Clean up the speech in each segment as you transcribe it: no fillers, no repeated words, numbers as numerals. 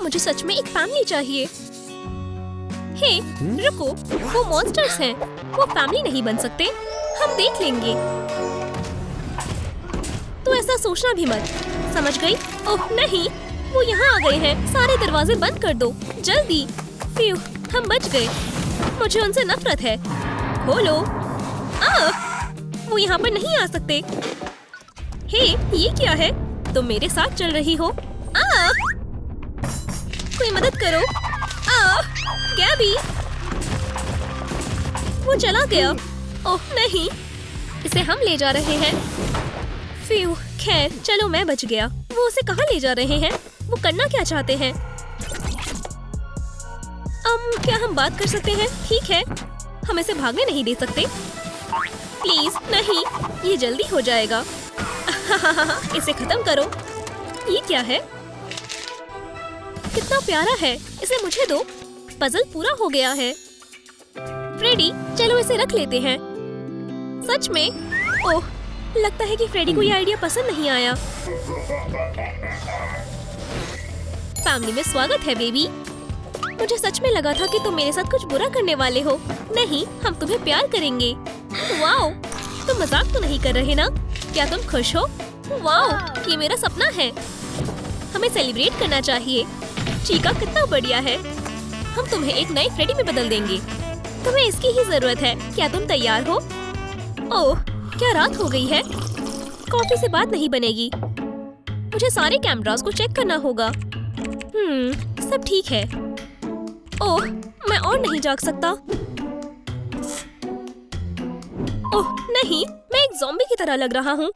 मुझे सच में एक फैमिली चाहिए। हे, रुको, वो मॉन्स्टर्स हैं। वो फैमिली नहीं बन सकते। हम देख लेंगे। तो ऐसा सोचना भी मत, समझ गई? ओह नहीं, वो यहाँ आ गए हैं। सारे दरवाजे बंद कर दो, जल्दी। फ्यू, हम बच गए। मुझे उनसे नफरत है। खोलो। वो यहाँ पर नहीं आ सकते। हे, ये क्या है? तुम मेरे साथ चल रही हो? कोई मदद करो। गैबी, वो चला गया। ओह नहीं, इसे हम ले जा रहे हैं। फ्यू, खैर चलो मैं बच गया। वो उसे कहाँ ले जा रहे हैं? वो करना क्या चाहते हैं? क्या हम बात कर सकते हैं? ठीक है, हम इसे भागने नहीं दे सकते। प्लीज नहीं, ये जल्दी हो जाएगा। इसे खत्म करो। ये क्या है? कितना प्यारा है। इसे मुझे दो। पजल पूरा हो गया है। फ्रेडी, चलो इसे रख लेते हैं। सच में? ओह, लगता है कि फ्रेडी को ये आइडिया पसंद नहीं आया। फैमिली में स्वागत है बेबी। मुझे सच में लगा था कि तुम मेरे साथ कुछ बुरा करने वाले हो। नहीं, हम तुम्हें प्यार करेंगे। वाओ, तुम मजाक तो नहीं कर रहे ना? क्या तुम खुश हो? वाओ, ये मेरा सपना है। हमें सेलिब्रेट करना चाहिए। चीका कितना बढ़िया है। हम तुम्हें एक नई फ्रेडी में बदल देंगे। तुम्हें इसकी ही जरूरत है। क्या तुम तैयार हो? ओह, क्या रात हो गई है? कॉफी से बात नहीं बनेगी। मुझे सारे कैमरास को चेक करना होगा। सब ठीक है। ओह, मैं और नहीं जाग सकता। ओह नहीं, मैं एक ज़ॉम्बी की तरह लग रहा हूँ।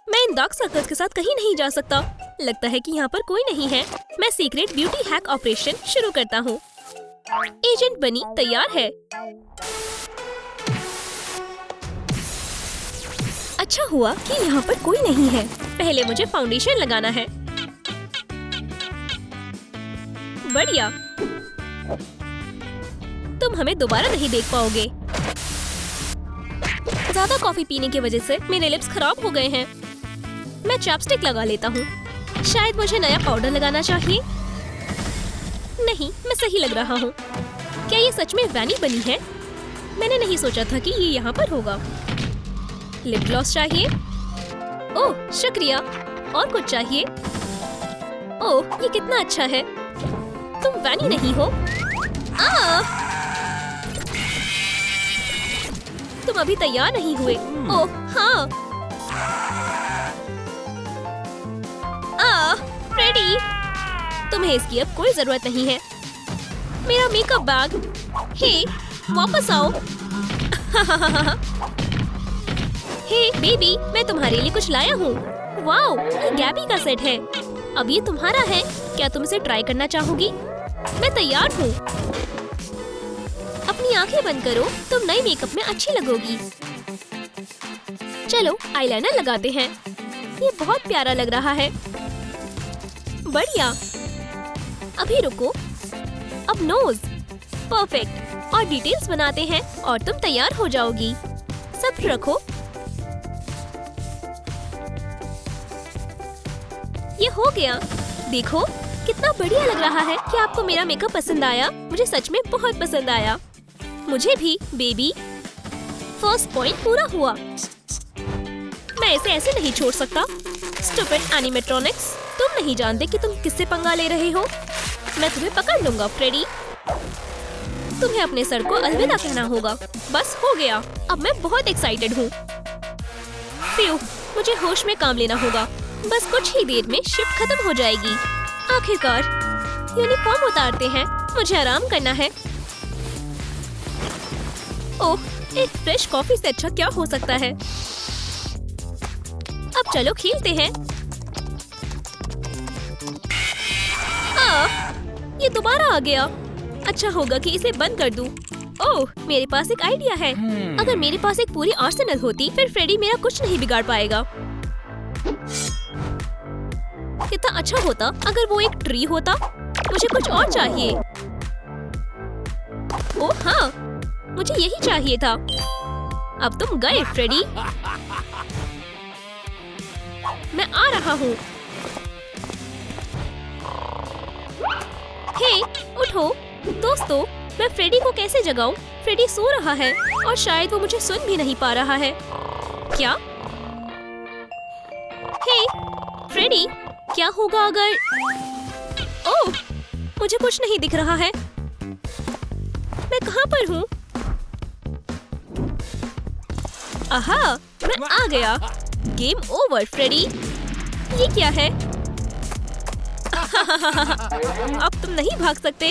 मैं इन डार्क सर्कल्स के साथ कहीं नहीं जा सकता। लगता है कि यहाँ पर कोई नहीं है। मैं सीक्रेट ब्यूटी हैक ऑपरेशन शुरू करता हूँ। एजेंट बनी तैयार है। अच्छा हुआ कि यहाँ पर कोई नहीं है। पहले मुझे फाउंडेशन लगाना है। बढ़िया। तुम हमें दोबारा नहीं देख पाओगे। ज्यादा कॉफी पीने की वजह से मेरे लिप्स खराब हो गए हैं। मैं चैपस्टिक लगा लेता हूँ। शायद मुझे नया पाउडर लगाना चाहिए। नहीं, मैं सही लग रहा हूँ। क्या ये सच में वैनी बनी है? मैंने नहीं सोचा था कि ये यहाँ पर होगा। लिप ग्लॉस चाहिए। ओह शुक्रिया। और कुछ चाहिए? ओह, ये कितना अच्छा है। तुम वैनी नहीं हो। तुम अभी तैयार नहीं हुए। ओह हाँ। फ्रेडी, तुम्हें इसकी अब कोई जरूरत नहीं है। मेरा मेकअप बैग। हे, वापस आओ। हे बेबी, मैं तुम्हारे लिए कुछ लाया हूँ। वाओ, ये गैबी का सेट है। अब ये तुम्हारा है। क्या तुम इसे ट्राई करना चाहोगी? मैं तैयार हूँ। अपनी आंखें बंद करो। तुम नए मेकअप में अच्छी लगोगी। चलो आईलाइनर लगाते हैं। ये बहुत प्यारा लग रहा है। बढ़िया। अभी रुको। अब नोज। परफेक्ट। और डिटेल्स बनाते हैं और तुम तैयार हो जाओगी। सब्र रखो। ये हो गया। देखो कितना बढ़िया लग रहा है। क्या आपको मेरा मेकअप पसंद आया? मुझे सच में बहुत पसंद आया। मुझे भी बेबी। फर्स्ट पॉइंट पूरा हुआ। मैं इसे ऐसे नहीं छोड़ सकता। स्टूपिड एनिमेट्रॉनिक्स, तुम नहीं जानते कि तुम किससे पंगा ले रहे हो। मैं तुम्हें पकड़ लूंगा फ्रेडी। तुम्हें अपने सर को अलविदा कहना होगा। बस हो गया। अब मैं बहुत एक्साइटेड हूँ। मुझे होश में काम लेना होगा। बस कुछ ही देर में शिफ्ट खत्म हो जाएगी। आखिरकार यूनिफॉर्म उतारते हैं। मुझे आराम करना है। ओह, एक फ्रेश कॉफी से अच्छा क्या हो सकता है। अब चलो खेलते हैं। ये दोबारा आ गया। अच्छा होगा कि इसे बंद कर दूं। ओह, मेरे पास एक आइडिया है। अगर मेरे पास एक पूरी आर्सेनल होती, फिर फ्रेडी मेरा कुछ नहीं बिगाड़ पाएगा। कितना अच्छा होता अगर वो एक ट्री होता। मुझे कुछ और चाहिए। ओह हाँ, मुझे यही चाहिए था। अब तुम गए फ्रेडी। मैं आ रहा हूँ। हे, उठो। दोस्तों, मैं फ्रेडी को कैसे जगाऊं? फ्रेडी सो रहा है और शायद वो मुझे सुन भी नहीं पा रहा है। क्या? हे, फ्रेडी, क्या होगा अगर... ओह, मुझे कुछ नहीं दिख रहा है। मैं कहाँ पर हूँ? आहा, मैं आ गया। Game over Freddy. ये क्या है? अब तुम नहीं भाग सकते।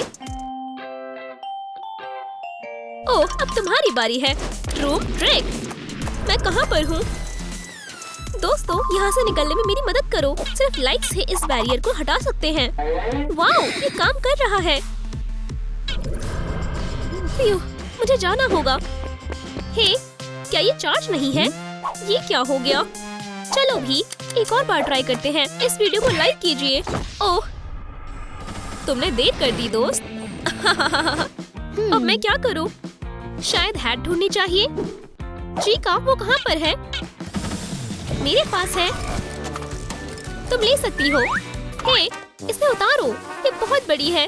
ओह, अब तुम्हारी बारी है। ट्रूम ट्रिक। मैं कहाँ पर हूँ? दोस्तों, यहाँ से निकलने में मेरी मदद करो। सिर्फ लाइट से इस बैरियर को हटा सकते हैं। वाओ, ये काम कर रहा है। मुझे जाना होगा। हे, क्या ये चार्ज नहीं है? ये क्या हो गया? चलो भी एक और बार ट्राई करते हैं। इस वीडियो को लाइक कीजिए। ओह, तुमने देर कर दी दोस्त। अब मैं क्या करूं? शायद हैट ढूंढनी चाहिए। चीका, वो कहाँ पर है? मेरे पास है। तुम ले सकती हो। हे, इसे उतारो। ये बहुत बड़ी है।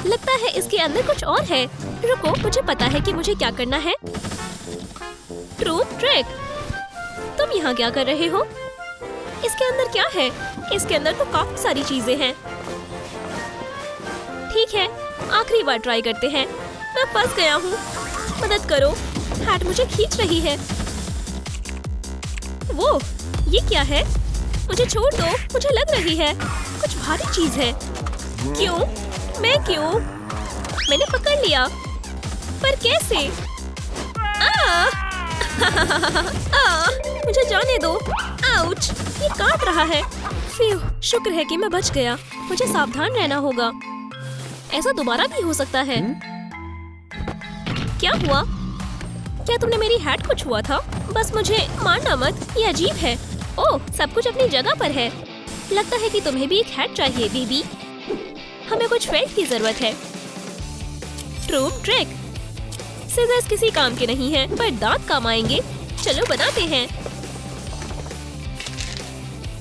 लगता है इसके अंदर कुछ और है। रुको, मुझे पता है कि मुझे क्या करना है। ट्रूम ट्रिक। तुम यहाँ क्या कर रहे हो? इसके अंदर क्या है? इसके अंदर तो काफी सारी चीजें हैं। ठीक है, आखिरी बार ट्राई करते हैं। मैं फंस गया हूँ। मदद करो, हैट मुझे खींच रही है। वो, ये क्या है? मुझे छोड़ दो। मुझे लग रही है कुछ भारी चीज है। क्यों? मैं क्यों? मैंने पकड़ लिया, पर कैसे? मुझे जाने दो। आउच, ये काट रहा है। फिर शुक्र है कि मैं बच गया। मुझे सावधान रहना होगा। ऐसा दोबारा भी हो सकता है। क्या हुआ? क्या तुमने मेरी हैट को छुआ था? बस मुझे मारना मत, ये अजीब है। ओह, सब कुछ अपनी जगह पर है। लगता है कि तुम्हें भी एक हैट चाहिए बेबी। हमें कुछ फेल्ट की जरूरत है। ट्रूम ट्रिक। सीजर्स किसी काम के नहीं हैं, पर दांत काम आएंगे। चलो बनाते हैं।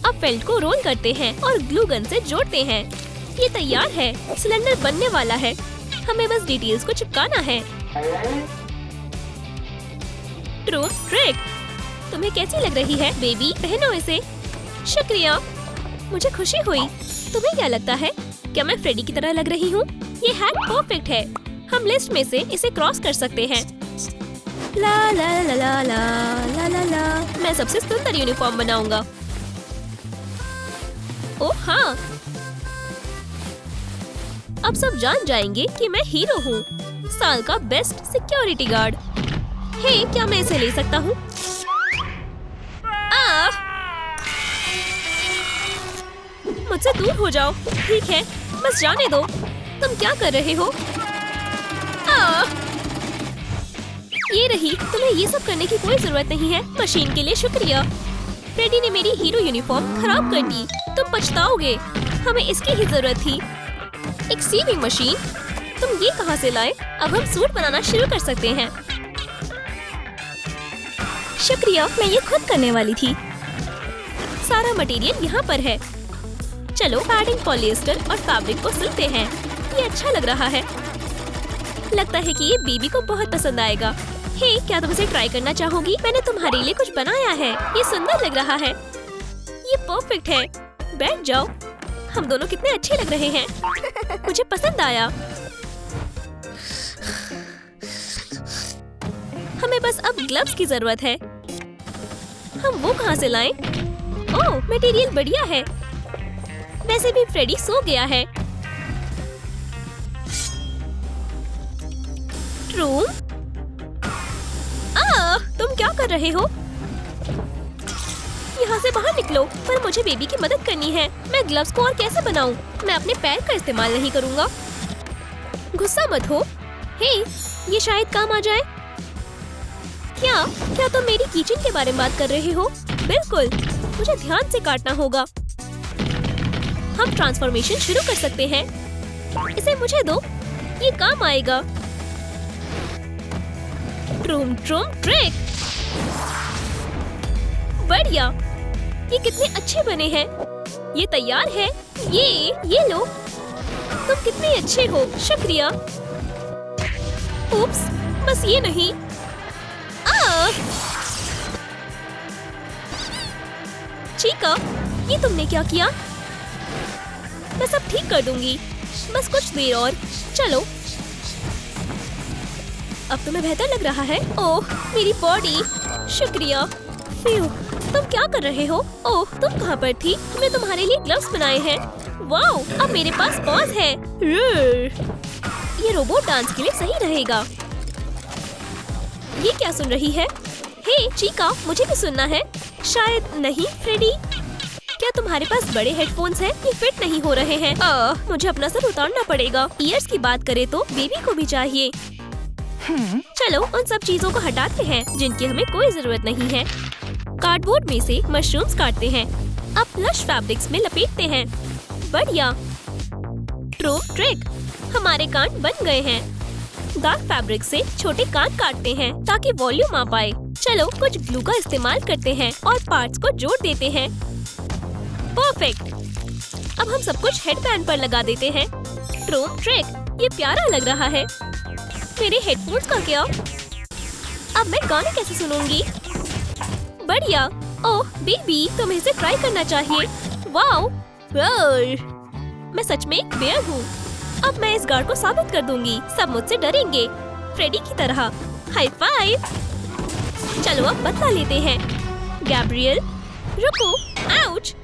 अब फेल्ट को रोल करते हैं और ग्लू गन से जोड़ते हैं। ये तैयार है। सिलेंडर बनने वाला है। हमें बस डिटेल्स को चिपकाना है। ट्रूम ट्रिक। तुम्हें कैसी लग रही है बेबी? पहनो इसे। शुक्रिया, मुझे खुशी हुई। तुम्हें क्या लगता है? क्या मैं फ्रेडी की तरह लग रही हूँ? ये हैट परफेक्ट है। हम लिस्ट में से इसे क्रॉस कर सकते हैं। ला ला ला ला ला ला ला ला। मैं सबसे सुंदर यूनिफॉर्म बनाऊंगा। ओह हाँ, अब सब जान जाएंगे कि मैं हीरो हूँ। साल का बेस्ट सिक्योरिटी गार्ड। हे, क्या मैं इसे ले सकता हूँ? मुझसे दूर हो जाओ। ठीक है, बस जाने दो। तुम क्या कर रहे हो? ये रही। तुम्हें ये सब करने की कोई जरूरत नहीं है। मशीन के लिए शुक्रिया। फ्रेडी ने मेरी हीरो यूनिफॉर्म खराब कर दी। तुम पछताओगे। हमें इसकी ही जरूरत थी। एक सीविंग मशीन। तुम ये कहाँ से लाए? अब हम सूट बनाना शुरू कर सकते हैं। शुक्रिया, मैं ये खुद करने वाली थी। सारा मटेरियल यहाँ पर है। चलो पैडिंग, पॉलिएस्टर और फैब्रिक को सिलते हैं। ये अच्छा लग रहा है। लगता है कि ये बेबी को बहुत पसंद आएगा। हे, क्या तुम इसे ट्राई करना चाहोगी? मैंने तुम्हारे लिए कुछ बनाया है। ये सुंदर लग रहा है। ये परफेक्ट है। बैठ जाओ। हम दोनों कितने अच्छे लग रहे हैं। मुझे पसंद आया। हमें बस अब ग्लव्स की जरूरत है। हम वो कहाँ से लाएं? ओह, मटेरियल बढ़िया है। वैसे भी फ्रेडी सो गया है। ट्रूम, तुम क्या कर रहे हो? यहाँ से बाहर निकलो। पर मुझे बेबी की मदद करनी है। मैं ग्लव्स को और कैसे बनाऊं? मैं अपने पैर का इस्तेमाल नहीं करूँगा। गुस्सा मत हो। हे, ये शायद काम आ जाए। क्या तुम मेरी किचन के बारे में बात कर रहे हो? बिल्कुल। मुझे ध्यान से काटना होगा। हम ट्रांसफॉर्मेशन शुरू कर सकते हैं। इसे मुझे दो, ये काम आएगा। ट्रूम ट्रूम ट्रिक। बढ़िया, ये कितने अच्छे बने हैं। ये तैयार है। ये लो। तुम कितने अच्छे हो, शुक्रिया। उप्स, बस ये नहीं। चीका, ये तुमने क्या किया? मैं सब ठीक कर दूंगी, बस कुछ देर और। चलो, अब तुम्हें बेहतर लग रहा है? ओह, मेरी बॉडी, शुक्रिया। फ्यू, तुम क्या कर रहे हो? ओह, तुम कहाँ पर थी? हमने तुम्हारे लिए ग्लव्स बनाए हैं। वाओ, अब मेरे पास पॉज है। ये रोबोट डांस के लिए सही रहेगा। ये क्या सुन रही है? हे चीका, मुझे भी सुनना है। शायद नहीं। फ्रेडी, क्या तुम्हारे पास बड़े हेडफोन्स हैं? ये फिट नहीं हो रहे हैं। मुझे अपना सर उतारना पड़ेगा। ईयर्स की बात करें तो बेबी को भी चाहिए। चलो उन सब चीजों को हटाते हैं जिनकी हमें कोई जरूरत नहीं है। कार्डबोर्ड में से मशरूम्स काटते हैं। अब प्लश फैब्रिक्स में लपेटते हैं। बढ़िया। ट्रू ट्रिक, हमारे कान बन गए हैं। डार्क फैब्रिक से छोटे कान काटते हैं ताकि वॉल्यूम आ पाए। चलो कुछ ग्लू का इस्तेमाल करते हैं और पार्ट्स को जोड़ देते हैं। परफेक्ट। अब हम सब कुछ हेडबैंड पर लगा देते हैं। ट्रू ट्रिक, ये प्यारा लग रहा है। मेरे हेडफोन्स का क्या? अब मैं गाने कैसे सुनूंगी? बढ़िया। ओह बेबी, तुम्हें इसे ट्राई करना चाहिए। वाओ, मैं सच में एक बेयर हूँ। अब मैं इस गार्ड को साबित कर दूंगी। सब मुझसे डरेंगे, फ्रेडी की तरह। High five. चलो अब बदला लेते हैं। गैब्रियल, रुको। आउच,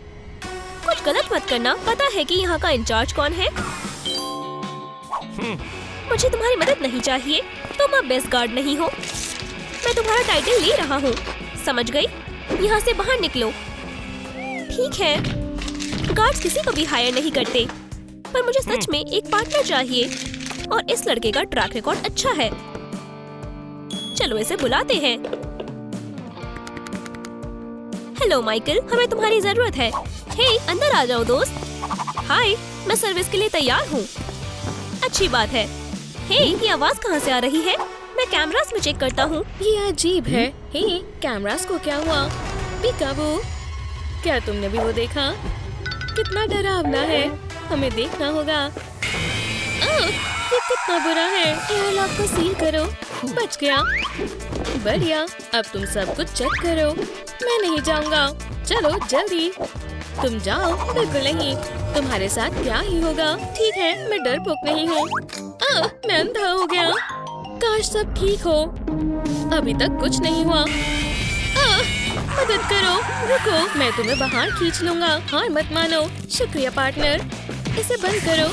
कुछ गलत मत करना। पता है कि यहाँ का इंचार्ज कौन है? मुझे तुम्हारी मदद नहीं चाहिए। तुम अब बेस्ट गार्ड नहीं हो। मैं तुम्हारा टाइटल ले रहा हूँ, समझ गई? यहाँ से बाहर निकलो। ठीक है, गार्ड्स किसी को भी हायर नहीं करते, पर मुझे सच में एक पार्टनर चाहिए और इस लड़के का ट्रैक रिकॉर्ड अच्छा है। चलो इसे बुलाते हैं। हेलो माइकल, हमें तुम्हारी जरूरत है। हे, अंदर आ जाओ दोस्त। हाय, मैं सर्विस के लिए तैयार हूँ। अच्छी बात है। हे, ये आवाज कहाँ से आ रही है? मैं कैमरास में चेक करता हूँ। ये अजीब है। हे, कैमरास को क्या हुआ? पीकाबू, क्या तुमने भी वो देखा? कितना डरावना है, हमें देखना होगा। ये कितना बुरा है। एयरलॉक को सील करो। बच गया। बढ़िया, अब तुम सब कुछ चेक करो। मैं नहीं जाऊंगा। चलो जल्दी, तुम जाओ। बिल्कुल नहीं, तुम्हारे साथ क्या ही होगा। ठीक है, मैं डरपोक नहीं हूँ। मैं अंधा हो गया। काश सब ठीक हो। अभी तक कुछ नहीं हुआ। मदद करो। रुको, मैं तुम्हें बाहर खींच लूंगा। हार मत मानो। शुक्रिया पार्टनर। इसे बंद करो।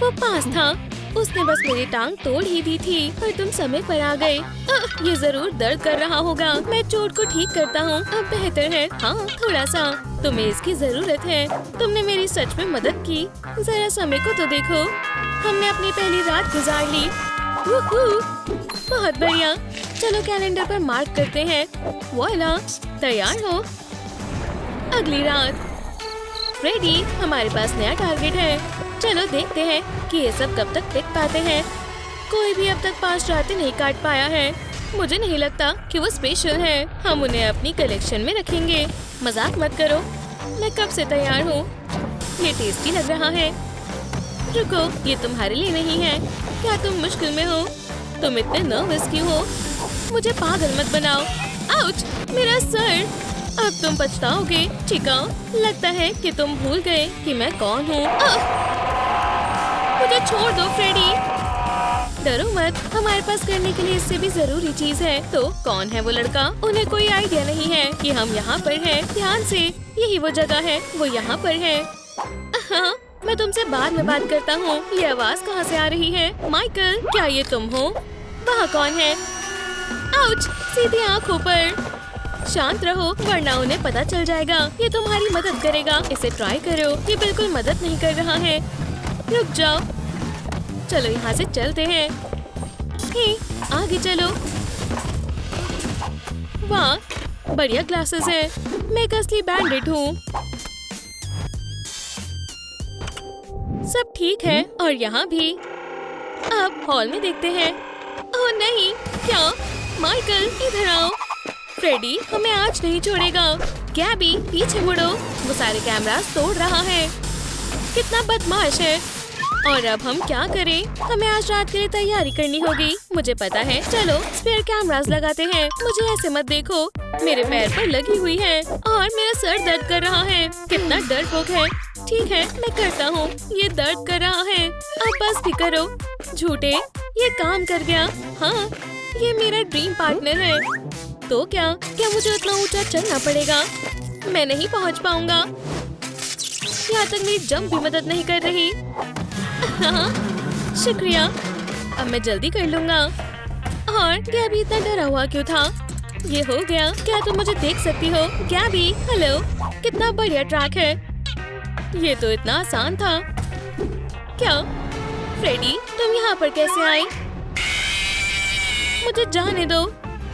वो पास था। उसने बस मेरी टांग तोड़ ही दी थी, पर तुम समय पर आ गए। ये जरूर दर्द कर रहा होगा। मैं चोट को ठीक करता हूँ। अब बेहतर है। हाँ, थोड़ा सा। तुम्हें इसकी जरूरत है। तुमने मेरी सच में मदद की। जरा समय को तो देखो। हमने अपनी पहली रात गुजार ली। बहुत बढ़िया। चलो कैलेंडर पर मार्क करते हैं। वॉला, तैयार हो? अगली रात। फ्रेडी, हमारे पास नया टारगेट है। चलो देखते हैं कि ये सब कब तक टिक पाते हैं। कोई भी अब तक 5 रातें नहीं काट पाया है। मुझे नहीं लगता कि वो स्पेशल है। हम उन्हें अपनी कलेक्शन में रखेंगे। मजाक मत करो, मैं कब से तैयार हूँ। ये टेस्टी लग रहा है। रुको, ये तुम्हारे लिए नहीं है। क्या तुम मुश्किल में हो? तुम इतने नर्वस क्यों हो? मुझे पागल मत बनाओ। आउच, मेरा सर। अब तुम पछताओगे। ठीक है, लगता है कि तुम भूल गए कि मैं कौन हूँ। मुझे छोड़ दो फ्रेडी। डरो मत, हमारे पास करने के लिए इससे भी जरूरी चीज है। तो कौन है वो लड़का? उन्हें कोई आइडिया नहीं है कि हम यहाँ पर हैं। ध्यान से, यही वो जगह है। वो यहाँ पर है। हाँ, मैं तुमसे बाद में बात करता हूँ। ये आवाज कहाँ से आ रही है? माइकल, क्या ये तुम हो? वहाँ कौन है? आउच, सीधी आँखों पर। शांत रहो, वरना उन्हें पता चल जाएगा। ये तुम्हारी मदद करेगा। इसे ट्राई करो। ये बिल्कुल मदद नहीं कर रहा है। रुक जाओ। चलो यहाँ से चलते हैं। हे, आगे चलो। वाह, बढ़िया ग्लासेस हैं। मैं एक असली बैंडिट हूँ। सब ठीक है और यहाँ भी। अब हॉल में देखते हैं। ओह नहीं, क्या? माइकल, इधर आओ। फ्रेडी हमें आज नहीं छोड़ेगा। गैबी, पीछे मुड़ो। वो सारे कैमरास तोड़ रहा है। कितना बदमाश है। और अब हम क्या करें? हमें आज रात के लिए तैयारी करनी होगी। मुझे पता है। चलो स्पेयर कैमरास लगाते हैं। मुझे ऐसे मत देखो, मेरे पैर पर लगी हुई है और मेरा सर दर्द कर रहा है। कितना डरपोक है। ठीक है, मैं करता हूँ। ये दर्द कर रहा है। अब बस भी करो। झूठे, ये काम कर गया। हाँ, ये मेरा ड्रीम पार्टनर है। तो क्या मुझे इतना ऊंचा चढ़ना पड़ेगा? मैं नहीं पहुँच पाऊंगा। यहाँ तक मेरी जंप भी मदद नहीं कर रही। हाँ, शुक्रिया। अब मैं जल्दी कर लूंगा। और गैबी इतना डरा हुआ क्यों था? ये हो गया। क्या तुम मुझे देख सकती हो? गैबी, हेलो। कितना बढ़िया ट्रैक है। ये तो इतना आसान था। क्या फ्रेडी, तुम यहाँ पर कैसे आई? मुझे जाने दो।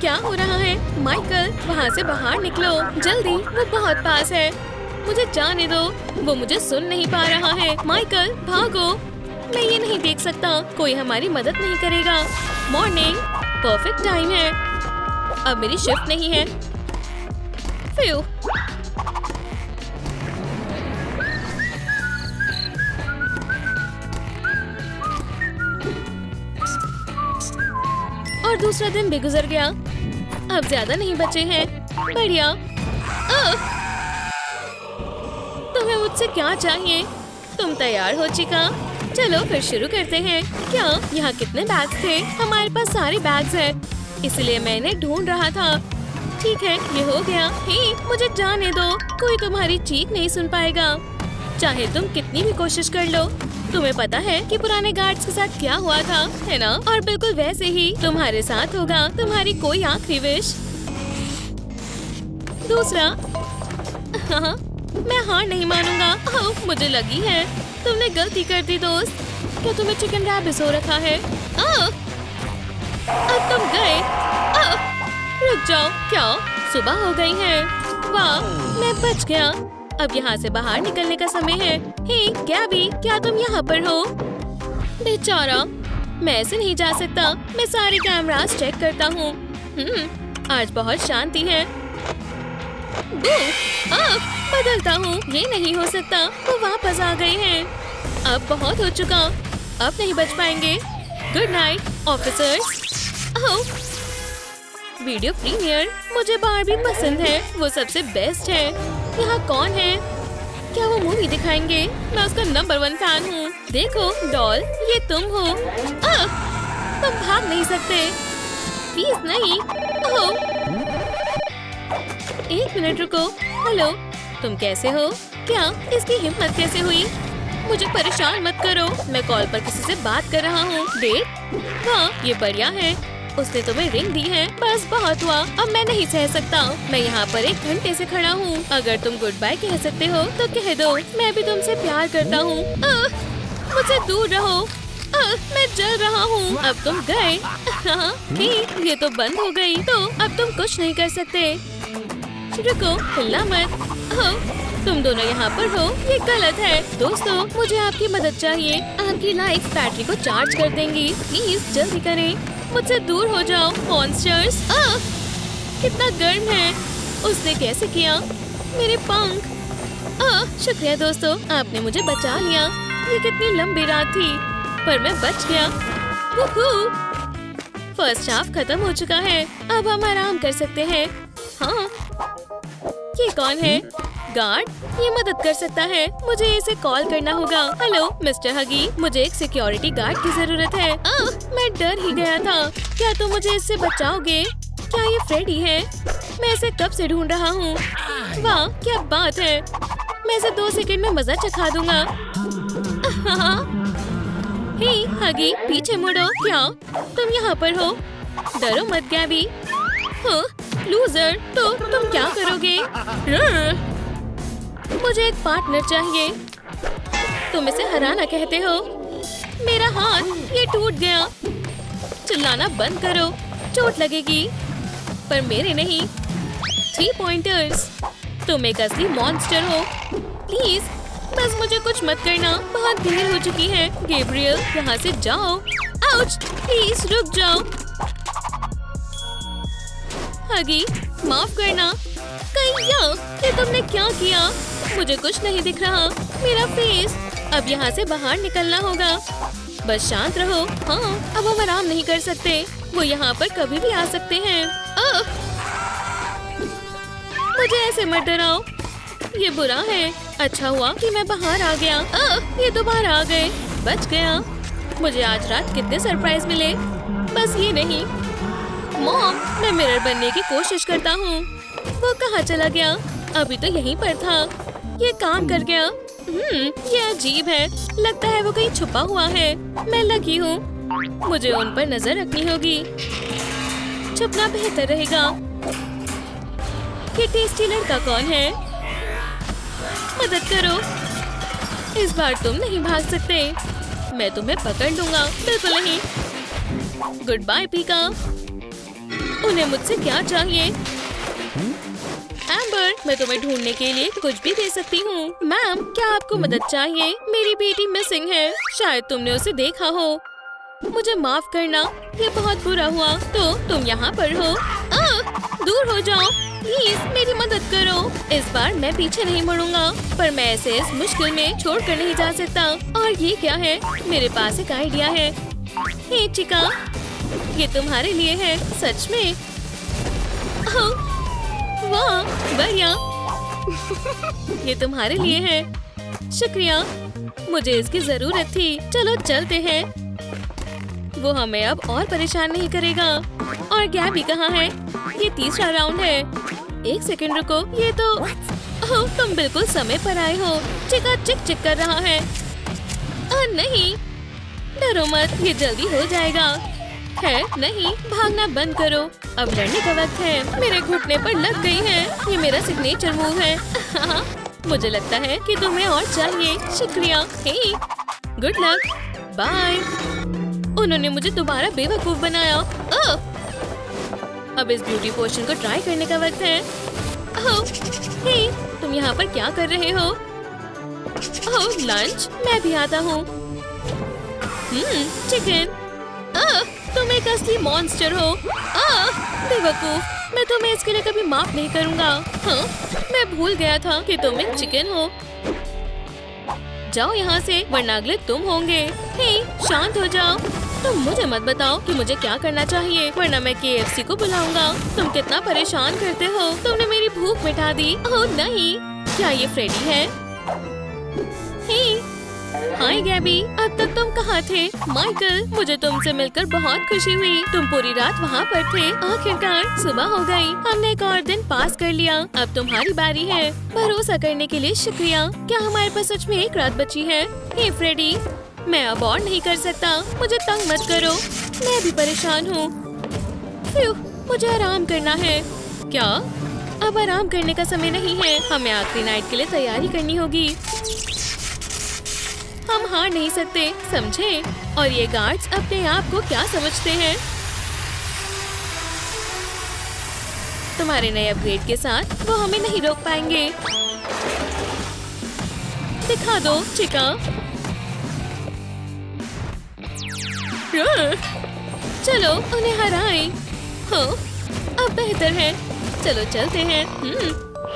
क्या हो रहा है? माइकल, वहाँ से बाहर निकलो जल्दी, वो बहुत पास है। मुझे जाने दो, वो मुझे सुन नहीं पा रहा है। माइकल, भागो। मैं ये नहीं देख सकता। कोई हमारी मदद नहीं करेगा। मॉर्निंग, परफेक्ट टाइम है। अब मेरी शिफ्ट नहीं है। फ्यू। और दूसरा दिन भी गुजर गया। अब ज्यादा नहीं बचे हैं। बढ़िया। तुम्हें मुझसे क्या चाहिए? तुम तैयार हो चिका? चलो फिर शुरू करते हैं। क्या यहाँ कितने बैग्स थे? हमारे पास सारे बैग्स हैं, इसलिए मैं इन्हें ढूंढ रहा था। ठीक है, ये हो गया। हे, मुझे जाने दो। कोई तुम्हारी चीख नहीं सुन पाएगा, चाहे तुम कितनी भी कोशिश कर लो। तुम्हें पता है कि पुराने गार्ड्स के साथ क्या हुआ था, है ना? और बिल्कुल वैसे ही तुम्हारे साथ होगा। तुम्हारी कोई आखिरी विश? दूसरा। हाँ, मैं हार नहीं मानूंगा। मुझे लगी है तुमने गलती कर दी दोस्त। क्या तुम्हें चिकन रैबिस हो रखा है? अब तुम गए। रुक जाओ। क्या सुबह हो गई है? वाह, मैं बच गया। अब यहाँ से बाहर निकलने का समय है। हे गैबी, क्या तुम यहाँ पर हो? बेचारा, मैं ऐसे नहीं जा सकता। मैं सारे कैमरास चेक करता हूँ। आज बहुत शांति है। बदलता हूँ। ये नहीं हो सकता। वो वापस आ गए हैं। अब बहुत हो चुका। अब नहीं बच पाएंगे। Good night officers. Video premiere. मुझे बारबी पसंद है, वो सबसे बेस्ट है। यहाँ कौन है? क्या वो मूवी दिखाएंगे? मैं उसका नंबर 1 फैन हूँ। देखो डॉल, ये तुम हो। तुम भाग नहीं सकते। प्लीज नहीं। एक मिनट रुको। हेलो, तुम कैसे हो? क्या इसकी हिम्मत कैसे हुई? मुझे परेशान मत करो। मैं कॉल पर किसी से बात कर रहा हूँ। डेट? हाँ, ये बढ़िया है। उसने तुम्हें रिंग दी है। बस बहुत हुआ। अब मैं नहीं सह सकता। मैं यहाँ पर 1 घंटे से खड़ा हूँ। अगर तुम गुड बाय कह सकते हो तो कह दो। मैं भी तुमसे प्यार करता हूँ। मुझसे दूर रहो। मैं जल रहा हूँ। अब तुम गए। ठीक, ये तो बंद हो गई, तो अब तुम कुछ नहीं कर सकते। रुको, हिलना मत। तुम दोनों यहाँ पर हो, ये गलत है। दोस्तों, मुझे आपकी मदद चाहिए। आपकी लाइट्स बैटरी को चार्ज कर देंगी। प्लीज जल्दी करें। मुझसे दूर हो जाओ मॉन्स्टर्स। कितना गर्म है। उसने कैसे किया? मेरे पंख। शुक्रिया दोस्तों, आपने मुझे बचा लिया। ये कितनी लंबी रात थी, पर मैं बच गया। फर्स्ट हाफ खत्म हो चुका है। अब हम आराम कर सकते हैं। हाँ, ये कौन है? गार्ड, ये मदद कर सकता है। मुझे इसे कॉल करना होगा। हेलो मिस्टर हगी, मुझे एक सिक्योरिटी गार्ड की जरूरत है। मैं डर ही गया था। क्या तुम मुझे इससे बचाओगे? क्या ये फ्रेडी है? मैं इसे कब से ढूंढ रहा हूँ। वाह, क्या बात है। मैं इसे 2 सेकंड में मजा चखा दूंगा। हे हगी, पीछे मुड़ो। क्या तुम यहाँ पर हो? डरो मत गैबी। लूजर, तो तुम क्या करोगे? मुझे एक पार्टनर चाहिए। तुम इसे हराना कहते हो? मेरा हाथ, ये टूट गया। चिल्लाना बंद करो, चोट लगेगी। पर मेरे नहीं। 3 पॉइंटर्स। तुम एक असली मॉन्स्टर हो। प्लीज बस मुझे कुछ मत करना। बहुत देर हो चुकी है। गैब्रियल, यहाँ से जाओ। आउच, प्लीज रुक जाओ। हगी, माफ करना। कहिया, ये तुमने क्या किया? मुझे कुछ नहीं दिख रहा। मेरा फेस। अब यहाँ से बाहर निकलना होगा। बस शांत रहो। हाँ, अब हम आराम नहीं कर सकते। वो यहाँ पर कभी भी आ सकते हैं। मुझे ऐसे मत डराओ, ये बुरा है। अच्छा हुआ कि मैं बाहर आ गया। ये दोबारा आ गए। बच गया। मुझे आज रात कितने सरप्राइज मिले। बस ये नहीं। मॉम, मैं मिरर बनने की कोशिश करता हूँ। वो कहाँ चला गया? अभी तो यहीं पर था। ये काम कर गया। ये अजीब है। लगता है वो कहीं छुपा हुआ है। मैं लगी हूँ। मुझे उन पर नजर रखनी होगी। छुपना बेहतर रहेगा। ये टेस्टी लड़का कौन है? मदद करो। इस बार तुम नहीं भाग सकते। मैं तुम्हें पकड़ लूंगा। बिल्कुल नहीं। गुड बाय पीका। उन्हें मुझसे क्या चाहिए? एम्बर, मैं तुम्हें ढूंढने के लिए कुछ भी दे सकती हूँ। मैम, क्या आपको मदद चाहिए? मेरी बेटी मिसिंग है। शायद तुमने उसे देखा हो। मुझे माफ करना, ये बहुत बुरा हुआ। तो तुम यहाँ पर हो? दूर हो जाओ प्लीज, मेरी मदद करो। इस बार मैं पीछे नहीं मुड़ूंगा, पर मैं ऐसे इस मुश्किल में छोड़कर नहीं जा सकता। और ये क्या है? मेरे पास एक आइडिया है। हे चिका, ये तुम्हारे लिए है। सच में? वाह, बढ़िया। ये तुम्हारे लिए है। शुक्रिया, मुझे इसकी जरूरत थी। चलो चलते हैं। वो हमें अब और परेशान नहीं करेगा। और गैबी कहाँ है? ये तीसरा राउंड है। एक सेकंड रुको, ये तो तुम बिल्कुल समय पर आए हो। चिका चिक चिक कर रहा है। नहीं, डरो मत, ये जल्दी हो जाएगा। है नहीं, भागना बंद करो। अब लड़ने का वक्त है। मेरे घुटने पर लग गई है। ये मेरा सिग्नेचर मूव है। मुझे लगता है कि तुम्हें और चाहिए। शुक्रिया। हे, गुड लक। बाय। उन्होंने मुझे दोबारा बेवकूफ बनाया। अब इस ब्यूटी पोशन को ट्राई करने का वक्त है। हे, तुम यहाँ पर क्या कर रहे हो? लंच? मैं भी आता हूँ। चिकन। तुम एक असली मॉन्स्टर हो। बेवकूफ, मैं तुम्हें इसके लिए कभी माफ नहीं करूँगा। मैं भूल गया था कि तुम एक चिकन हो। जाओ यहाँ से, वरना अगले तुम होंगे। हे, शांत हो जाओ। तुम मुझे मत बताओ कि मुझे क्या करना चाहिए, वरना मैं KFC को बुलाऊंगा। तुम कितना परेशान करते हो। तुमने मेरी भूख मिटा दी। ओह नहीं, क्या ये फ्रेडी है? हे, हाय गैबी, अब तक तुम कहाँ थे? माइकल, मुझे तुमसे मिलकर बहुत खुशी हुई। तुम पूरी रात वहाँ पर थे। आखिरकार सुबह हो गई। हमने एक और दिन पास कर लिया। अब तुम्हारी बारी है। भरोसा करने के लिए शुक्रिया। क्या हमारे पास सच में एक रात बची है? हे फ्रेडी, मैं अब और नहीं कर सकता। मुझे तंग मत करो। मैं भी परेशान हूँ। मुझे आराम करना है। क्या? अब आराम करने का समय नहीं है। हमें आखिरी नाइट के लिए तैयारी करनी होगी। हम हार नहीं सकते, समझे? और ये गार्ड्स अपने आप को क्या समझते हैं? तुम्हारे नए अपग्रेड के साथ वो हमें नहीं रोक पाएंगे। दिखा दो चिका। चलो उन्हें हराएं। हो, अब बेहतर है। चलो चलते हैं।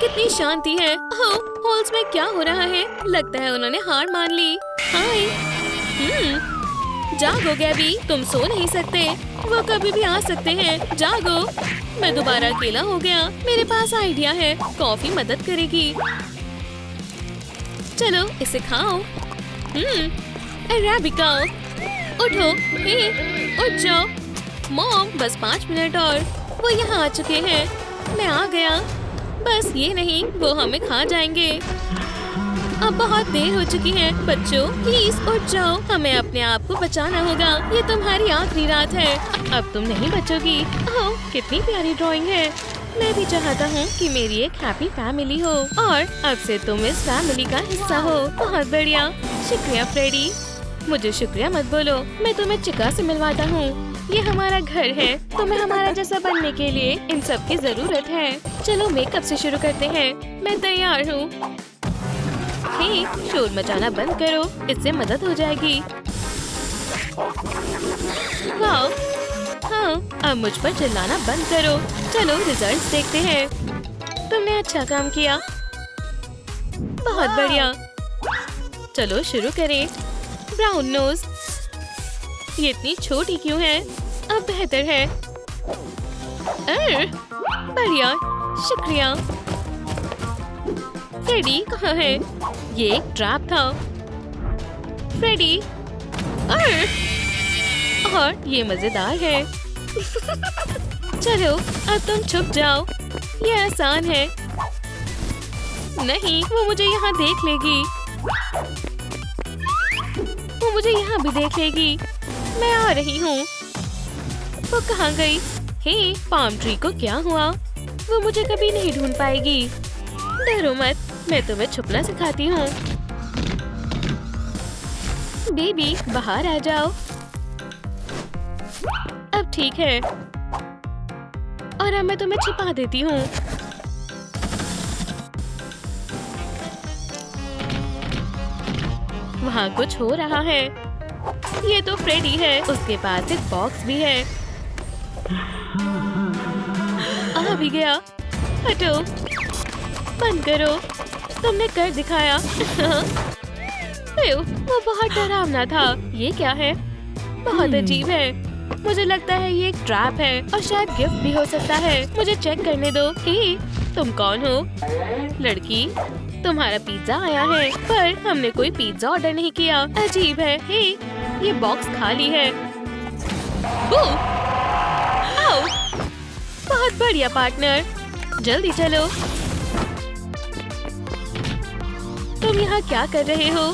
कितनी शांति है। हो, हॉल्स में क्या हो रहा है? लगता है उन्होंने हार मान ली। हाय। जागो गैबी, तुम सो नहीं सकते। वो कभी भी आ सकते हैं। जागो। मैं दोबारा अकेला हो गया। मेरे पास आइडिया है। कॉफी मदद करेगी। चलो इसे खाओ। अरेबिका, उठो। हे, उठ जाओ। मॉम, बस 5 मिनट और। वो यहाँ आ चुके हैं। मैं आ गया। बस ये नहीं, वो हमें खा जाएंगे। अब बहुत देर हो चुकी है। बच्चों प्लीज उठ जाओ। हमें अपने आप को बचाना होगा। ये तुम्हारी आखिरी रात है। अब तुम नहीं बचोगी। ओह, कितनी प्यारी ड्राइंग है। मैं भी चाहता हूँ कि मेरी एक हैप्पी फैमिली हो, और अब से तुम इस फैमिली का हिस्सा हो। बहुत बढ़िया। शुक्रिया फ्रेडी। मुझे शुक्रिया मत बोलो। मैं तुम्हें चिका से मिलवाता हूँ। ये हमारा घर है। तुम्हें हमारा जैसा बनने के लिए इन सब की जरूरत है। चलो मेकअप से शुरू करते हैं। मैं तैयार हूँ। हे, शोर मचाना बंद करो। इससे मदद हो जाएगी। वाह, हाँ, अब मुझ पर चिल्लाना बंद करो। चलो रिजल्ट्स देखते हैं। तुमने अच्छा काम किया। बहुत बढ़िया। चलो शुरू करें। ब्राउन नोज, ये इतनी छोटी क्यों है? अब बेहतर है। बढ़िया, शुक्रिया। फ्रेडी कहाँ है? ये एक ट्रैप था। फ्रेडी, और ये मजेदार है। चलो अब तुम छुप जाओ, ये आसान है। नहीं, वो मुझे यहाँ देख लेगी। वो मुझे यहाँ भी देख लेगी। मैं आ रही हूँ। वो कहाँ गई? हे, पाम ट्री को क्या हुआ? वो मुझे कभी नहीं ढूंढ पाएगी। डरो मत, मैं तुम्हें छुपना सिखाती हूँ। बेबी, बाहर आ जाओ। अब ठीक है, और अब मैं तुम्हें छिपा देती हूँ। वहाँ कुछ हो रहा है। ये तो फ्रेडी है। उसके पास एक बॉक्स भी है। आ भी गया। हटो, बंद करो। तुमने कर दिखाया। वो बहुत डरावना था। ये क्या है? बहुत अजीब है। मुझे लगता है ये एक ट्रैप है और शायद गिफ्ट भी हो सकता है। मुझे चेक करने दो। हे, तुम कौन हो? लड़की, तुम्हारा पिज्जा आया है, पर हमने कोई पिज्जा ऑर्डर नहीं किया। अजीब है। हे, ये बॉक्स खाली है। आओ, बहुत बढ़िया पार्टनर। जल्दी चलो। तुम यहाँ क्या कर रहे हो?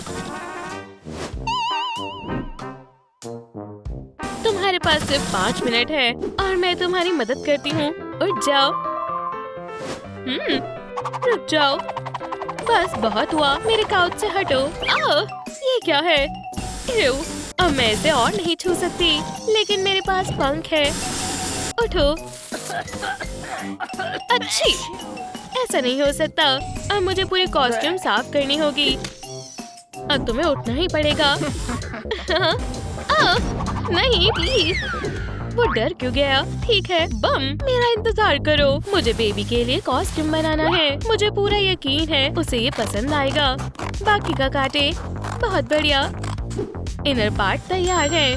तुम्हारे पास सिर्फ 5 मिनट है और मैं तुम्हारी मदद करती हूँ। उठ जाओ। रुक जाओ। बस बहुत हुआ। मेरे काउच से हटो। ये क्या है? अब मैं इसे और नहीं छू सकती, लेकिन मेरे पास पंख है। उठो। अच्छी, ऐसा नहीं हो सकता। अब मुझे पूरी कॉस्ट्यूम साफ करनी होगी। अब तुम्हें उठना ही पड़ेगा। नहीं प्लीज। वो डर क्यों गया? ठीक है, बम, मेरा इंतजार करो। मुझे बेबी के लिए कॉस्ट्यूम बनाना है। मुझे पूरा यकीन है उसे ये पसंद आएगा। बाकी का काटे। बहुत बढ़िया। इनर पार्ट तैयार है।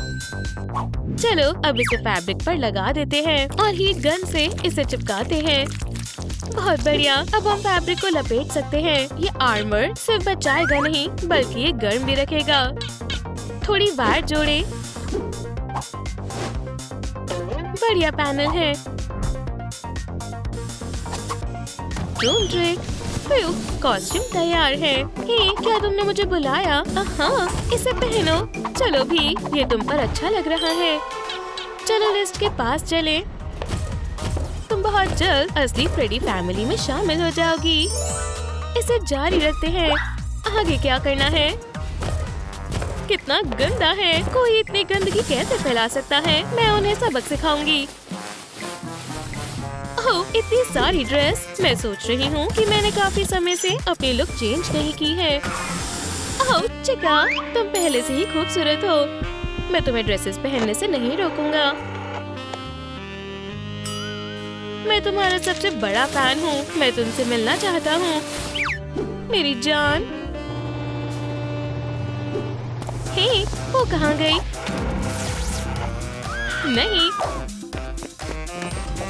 चलो अब इसे फैब्रिक पर लगा देते हैं और हीट गन से इसे चिपकाते हैं। बहुत बढ़िया। अब हम फैब्रिक को लपेट सकते हैं। ये आर्मर सिर्फ बचाएगा नहीं, बल्कि ये गर्म भी रखेगा। थोड़ी वायर जोड़े। बढ़िया पैनल है। कॉस्ट्यूम तैयार है। हे, क्या तुमने मुझे बुलाया? हाँ, इसे पहनो। चलो भी, ये तुम पर अच्छा लग रहा है। चलो लिस्ट के पास चले। तुम बहुत जल्द असली फ्रेडी फैमिली में शामिल हो जाओगी। इसे जारी रखते हैं। आगे क्या करना है? कितना गंदा है। कोई इतनी गंदगी कैसे फैला सकता है? मैं उन्हें सबक सिखाऊंगी। ओह, इतनी सारी ड्रेस। मैं सोच रही हूँ कि मैंने काफी समय से अपनी लुक चेंज नहीं की है। ओह चिका, तुम पहले से ही खूबसूरत हो। मैं तुम्हें ड्रेसेस पहनने से नहीं रोकूंगा। मैं तुम्हारा सबसे बड़ा फैन हूँ। मैं तुमसे मिलना चाहता हूँ, मेरी जान। हे, वो कहाँ गई? नहीं,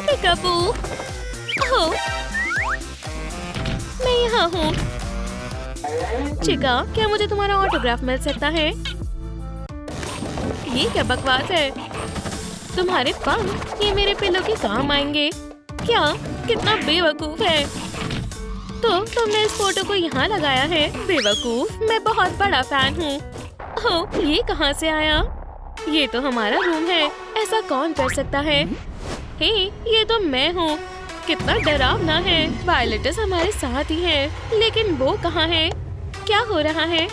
पिकाबू। ओह, मैं यहाँ हूँ। चिका, क्या मुझे तुम्हारा ऑटोग्राफ मिल सकता है? ये क्या बकवास है? तुम्हारे पंख, ये मेरे पिल्लों के काम आएंगे। क्या? कितना बेवकूफ है। तो तुमने इस फोटो को यहाँ लगाया है? बेवकूफ, मैं बहुत बड़ा फैन हूँ। ओह, ये कहाँ से आया? ये तो हमारा रूम है। ऐसा कौन कर सकता है? हे, ये तो मैं हूँ। कितना डरावना है। वायलेटस हमारे साथ ही है, लेकिन वो कहाँ है? क्या हो रहा है?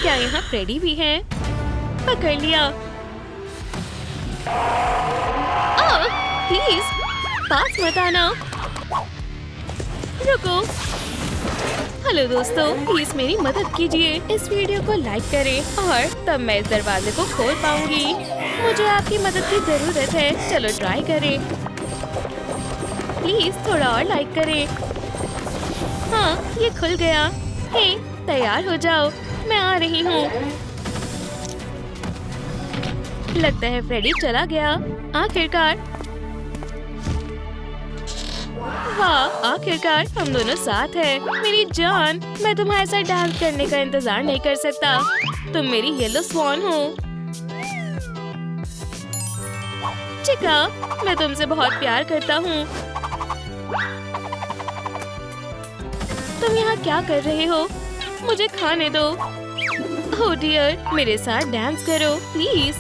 क्या यहाँ फ्रेडी भी है? पकड़ लिया। ओह, प्लीज पास मत आना। रुको। हेलो दोस्तों, प्लीज मेरी मदद कीजिए। इस वीडियो को लाइक करें और तब मैं इस दरवाजे को खोल पाऊंगी। मुझे आपकी मदद की जरूरत है। चलो ट्राई करें। प्लीज थोड़ा और लाइक करें। हाँ, ये खुल गया। हे, तैयार हो जाओ, मैं आ रही हूँ। लगता है फ्रेडी चला गया। आखिरकार, वाह, आखिरकार हम दोनों साथ हैं। मेरी जान, मैं तुम्हारे साथ डांस करने का इंतजार नहीं कर सकता। तुम मेरी येलो स्वॉन हो। चिका, मैं तुमसे बहुत प्यार करता हूँ। तुम यहाँ क्या कर रहे हो? मुझे खाने दो। ओह डियर, मेरे साथ डांस करो प्लीज।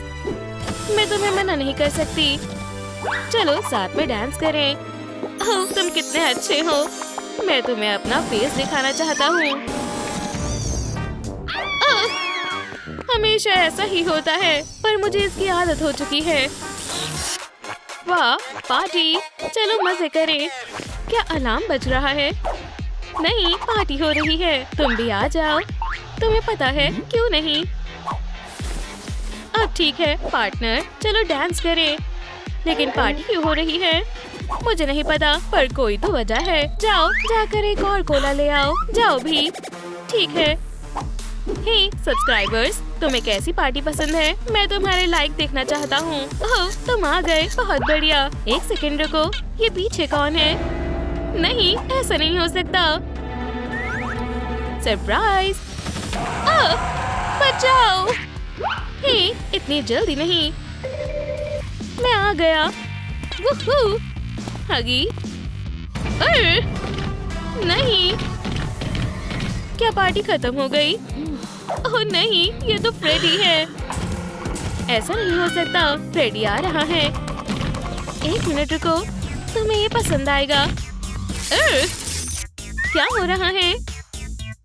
मैं तुम्हें मना नहीं कर सकती। चलो साथ में डांस करें। ओह, तुम कितने अच्छे हो। मैं तुम्हें अपना फेस दिखाना चाहता हूँ। हमेशा ऐसा ही होता है, पर मुझे इसकी आदत हो चुकी है। वाह, पार्टी, चलो मजे करें। क्या अलार्म बज रहा है? नहीं, पार्टी हो रही है। तुम भी आ जाओ। तुम्हें पता है क्यों नहीं? अब ठीक है पार्टनर, चलो डांस करें। लेकिन पार्टी क्यों हो रही है? मुझे नहीं पता, पर कोई तो वजह है। जाओ, जाकर एक और कोला ले आओ। जाओ भी। ठीक है। हे सब्सक्राइबर्स, तुम्हें कैसी पार्टी पसंद है? मैं तुम्हारे लाइक देखना चाहता हूँ। ओह, तुम आ गए, बहुत बढ़िया। एक सेकंड रुको, ये पीछे कौन है? नहीं, ऐसा नहीं हो सकता। सरप्राइज! बचाओ! हे, इतनी जल्दी नहीं। मैं आ गया। वुहू! हगी! नहीं, क्या पार्टी खत्म हो गई? ओह नहीं, ये तो फ्रेडी है। ऐसा नहीं हो सकता, फ्रेडी आ रहा है। एक मिनट रुको, तुम्हें ये पसंद आएगा। क्या हो रहा है?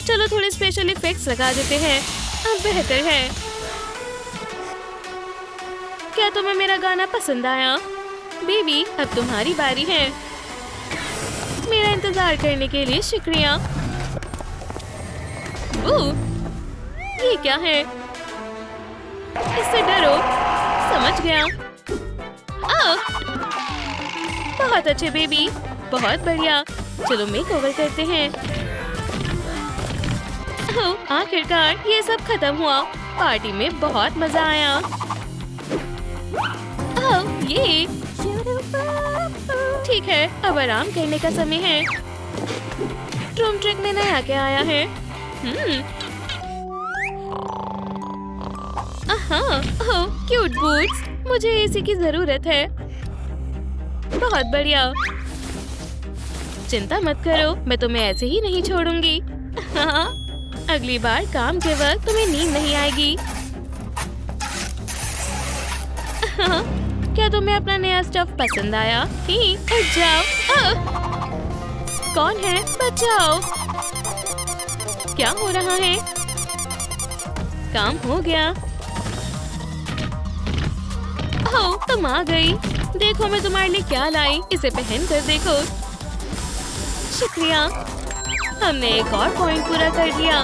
चलो थोड़े स्पेशल इफेक्ट्स लगा देते हैं, अब बेहतर है। क्या तुम्हें मेरा गाना पसंद आया? बेबी, अब तुम्हारी बारी है। मेरा इंतजार करने के लिए शुक्रिया। ये क्या है? इससे डरो। समझ गया। बहुत अच्छे बेबी, बहुत बढ़िया। चलो मेकओवर करते हैं। आखिरकार ये सब खत्म हुआ। पार्टी में बहुत मजा आया। ये ठीक है, अब आराम करने का समय है। ट्रूम ट्रिक में नया क्या आया है? क्यूट बूट्स, मुझे एसी की जरूरत है। बहुत बढ़िया। चिंता मत करो, मैं तुम्हें ऐसे ही नहीं छोड़ूंगी। हाँ, अगली बार काम के वक्त तुम्हें नींद नहीं आएगी। हाँ, क्या तुम्हें अपना नया स्टफ पसंद आया? उठ जाओ। कौन है? बचाओ। क्या हो रहा है? काम हो गया। ओह, तुम आ गई। देखो मैं तुम्हारे लिए क्या लाई। इसे पहन कर देखो। शुक्रिया। हमने एक और पॉइंट पूरा कर लिया।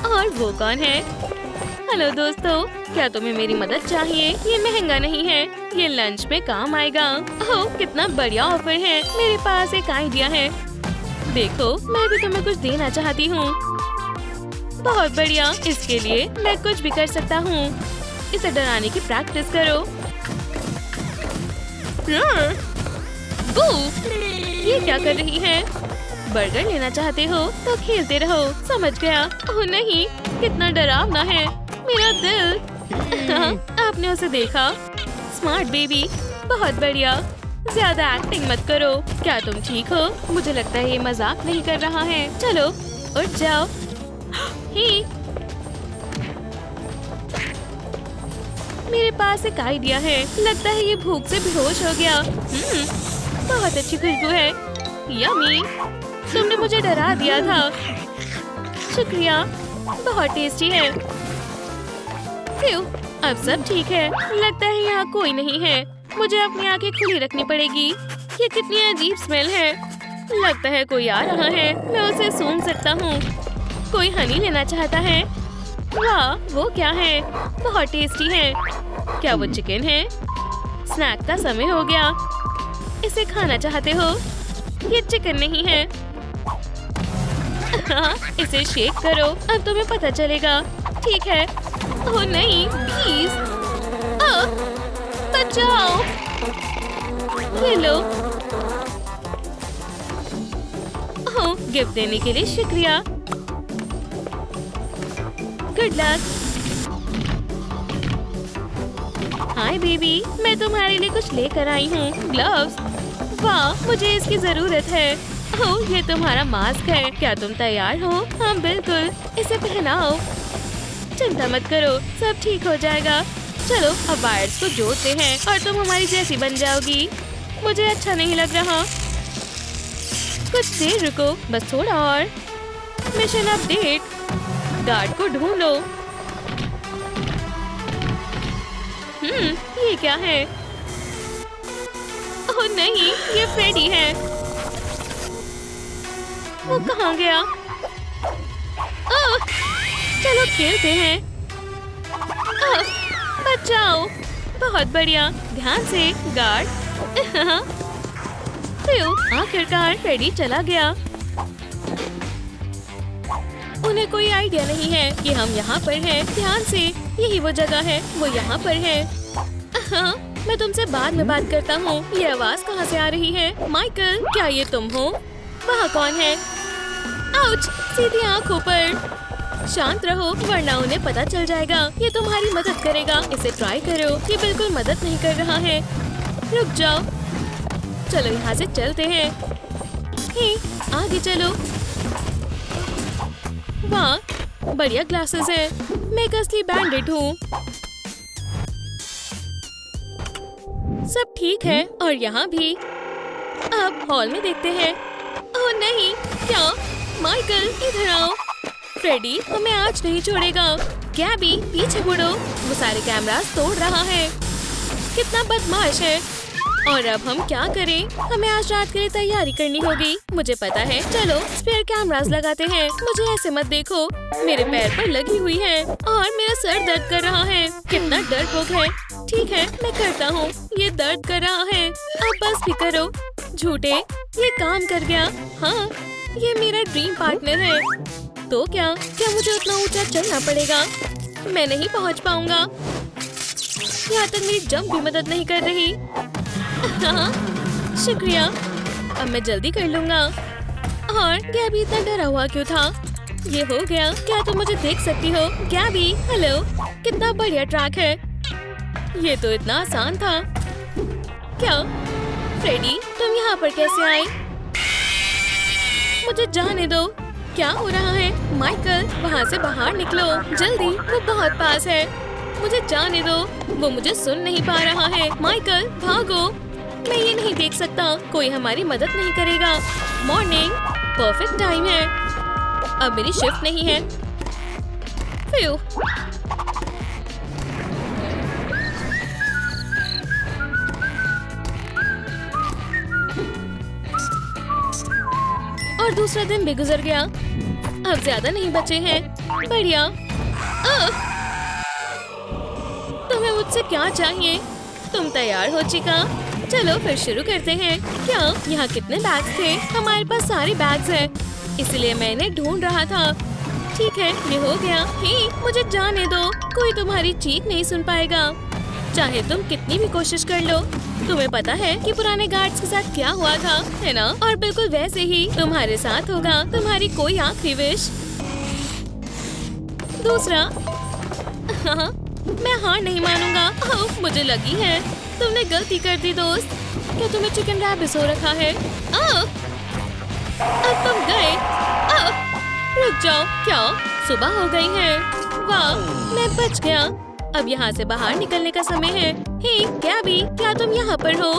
और वो कौन है? हेलो दोस्तों, क्या तुम्हें मेरी मदद चाहिए? ये महंगा नहीं है, ये लंच में काम आएगा। ओह, कितना बढ़िया ऑफर है। मेरे पास एक आइडिया है। देखो, मैं भी तुम्हें कुछ देना चाहती हूँ। बहुत बढ़िया, इसके लिए मैं कुछ भी कर सकता हूँ। इसे डराने की प्रैक्टिस करो। ये क्या कर रही है? बर्गर लेना चाहते हो तो खेलते रहो। समझ गया। ओह नहीं, कितना डरावना है मेरा दिल। आपने उसे देखा? स्मार्ट बेबी, बहुत बढ़िया। ज्यादा एक्टिंग मत करो। क्या तुम ठीक हो? मुझे लगता है ये मजाक नहीं कर रहा है। चलो उठ जाओ। ही, मेरे पास एक आइडिया है। लगता है ये भूख से बेहोश हो गया। बहुत अच्छी खुशबू है। यम्मी, तुमने मुझे डरा दिया था। शुक्रिया, बहुत टेस्टी है। अब सब ठीक है। लगता है यहाँ कोई नहीं है। मुझे अपनी आंखें खुली रखनी पड़ेगी। ये कितनी अजीब स्मेल है। लगता है कोई आ रहा है। मैं उसे सूंघ सकता हूँ। कोई हनी लेना चाहता है। वाह, वो क्या है? बहुत टेस्टी है। क्या वो चिकन है? स्नैक का समय हो गया। इसे खाना चाहते हो? ये चिकन नहीं है। हाँ, इसे शेक करो, अब तुम्हें पता चलेगा। ठीक है। ओह नहीं, प्लीज। बचाओ। ये लो। ओह, गिफ्ट देने के लिए शुक्रिया। Good luck. हाय बेबी, मैं तुम्हारे लिए कुछ लेकर आई हूँ। ग्लव्स। वाह, मुझे इसकी जरूरत है। ओह, ये तुम्हारा मास्क है। क्या तुम तैयार हो? हाँ बिल्कुल, इसे पहनाओ। चिंता मत करो, सब ठीक हो जाएगा। चलो अब वायर्स को जोड़ते हैं और तुम हमारी जैसी बन जाओगी। मुझे अच्छा नहीं लग रहा। कुछ देर रुको, बस थोड़ा और। Mission update. गार्ड को ढूंढो। ये क्या है? ओह नहीं, ये फ्रेडी है। वो कहाँ गया? ओह, चलो खेलते हैं। ओह, बचाओ। बहुत बढ़िया, ध्यान से। गार्ड। आखिरकार फ्रेडी चला गया। उन्हें कोई आइडिया नहीं है कि हम यहाँ पर हैं। ध्यान से, यही वो जगह है। वो यहाँ पर है। हाँ, मैं तुमसे बाद में बात करता हूँ। ये आवाज कहाँ से आ रही है? माइकल, क्या ये तुम हो? वहाँ कौन है? आउच, सीधी आँखों पर। शांत रहो वरना उन्हें पता चल जाएगा। ये तुम्हारी मदद करेगा। इसे ट्राई करो। ये बिल्कुल मदद नहीं कर रहा है। रुक जाओ। चलो यहाँ से चलते हैं। हे, आगे चलो। वाह, बढ़िया ग्लासेस है। मैं एक असली बैंडिट हूँ। सब ठीक है और यहाँ भी। अब हॉल में देखते हैं। ओह नहीं, क्या? माइकल, इधर आओ। फ्रेडी हमें आज नहीं छोड़ेगा। गैबी, पीछे मुड़ो। वो सारे कैमरास तोड़ रहा है। कितना बदमाश है। और अब हम क्या करें? हमें आज रात के लिए तैयारी करनी होगी। मुझे पता है। चलो स्पेयर कैमरास लगाते हैं। मुझे ऐसे मत देखो, मेरे पैर पर लगी हुई है और मेरा सर दर्द कर रहा है। कितना डरपोक है। ठीक है, मैं करता हूँ। ये दर्द कर रहा है। अब बस भी करो। झूठे, ये काम कर गया। हाँ, ये मेरा ड्रीम पार्टनर है। तो क्या मुझे उतना ऊंचा चढ़ना पड़ेगा? मैं नहीं पहुँच पाऊंगा। यहाँ तक मेरी जंप भी मदद नहीं कर रही। हाँ, शुक्रिया। अब मैं जल्दी कर लूंगा। और गैबी इतना डरा हुआ क्यों था? ये हो गया। क्या तुम मुझे देख सकती हो? गैबी, हेलो। कितना बढ़िया ट्रैक है। ये तो इतना आसान था। क्या? फ्रेडी, तुम यहाँ पर कैसे आए? मुझे जाने दो। क्या हो रहा है? माइकल, वहाँ से बाहर निकलो जल्दी। वो बहुत पास है। मुझे जाने दो। वो मुझे सुन नहीं पा रहा है। माइकल, भागो। मैं ये नहीं देख सकता। कोई हमारी मदद नहीं करेगा। मॉर्निंग, परफेक्ट टाइम है। अब मेरी शिफ्ट नहीं है। फ्यू। और दूसरा दिन भी गुजर गया। अब ज्यादा नहीं बचे हैं। बढ़िया। तुम्हें मुझसे क्या चाहिए? तुम तैयार हो चिका? चलो फिर शुरू करते हैं। क्या यहाँ कितने बैग्स थे? हमारे पास सारे बैग्स हैं, इसलिए मैंने ढूंढ रहा था। ठीक है, ये हो गया। हे, मुझे जाने दो। कोई तुम्हारी चीख नहीं सुन पाएगा, चाहे तुम कितनी भी कोशिश कर लो। तुम्हें पता है कि पुराने गार्ड्स के साथ क्या हुआ था, है ना? और बिल्कुल वैसे ही तुम्हारे साथ होगा। तुम्हारी कोई आखिरी विश? दूसरा। हाँ, मैं हार नहीं मानूंगा। ओह, मुझे लगी है तुमने गलती कर दी दोस्त। क्या तुम्हें चिकन रैबिस हो रखा है? अब तुम गए। रुक जाओ। क्या सुबह हो गई है? वाह, मैं बच गया। अब यहाँ से बाहर निकलने का समय है। हे गैबी, क्या तुम यहाँ पर हो?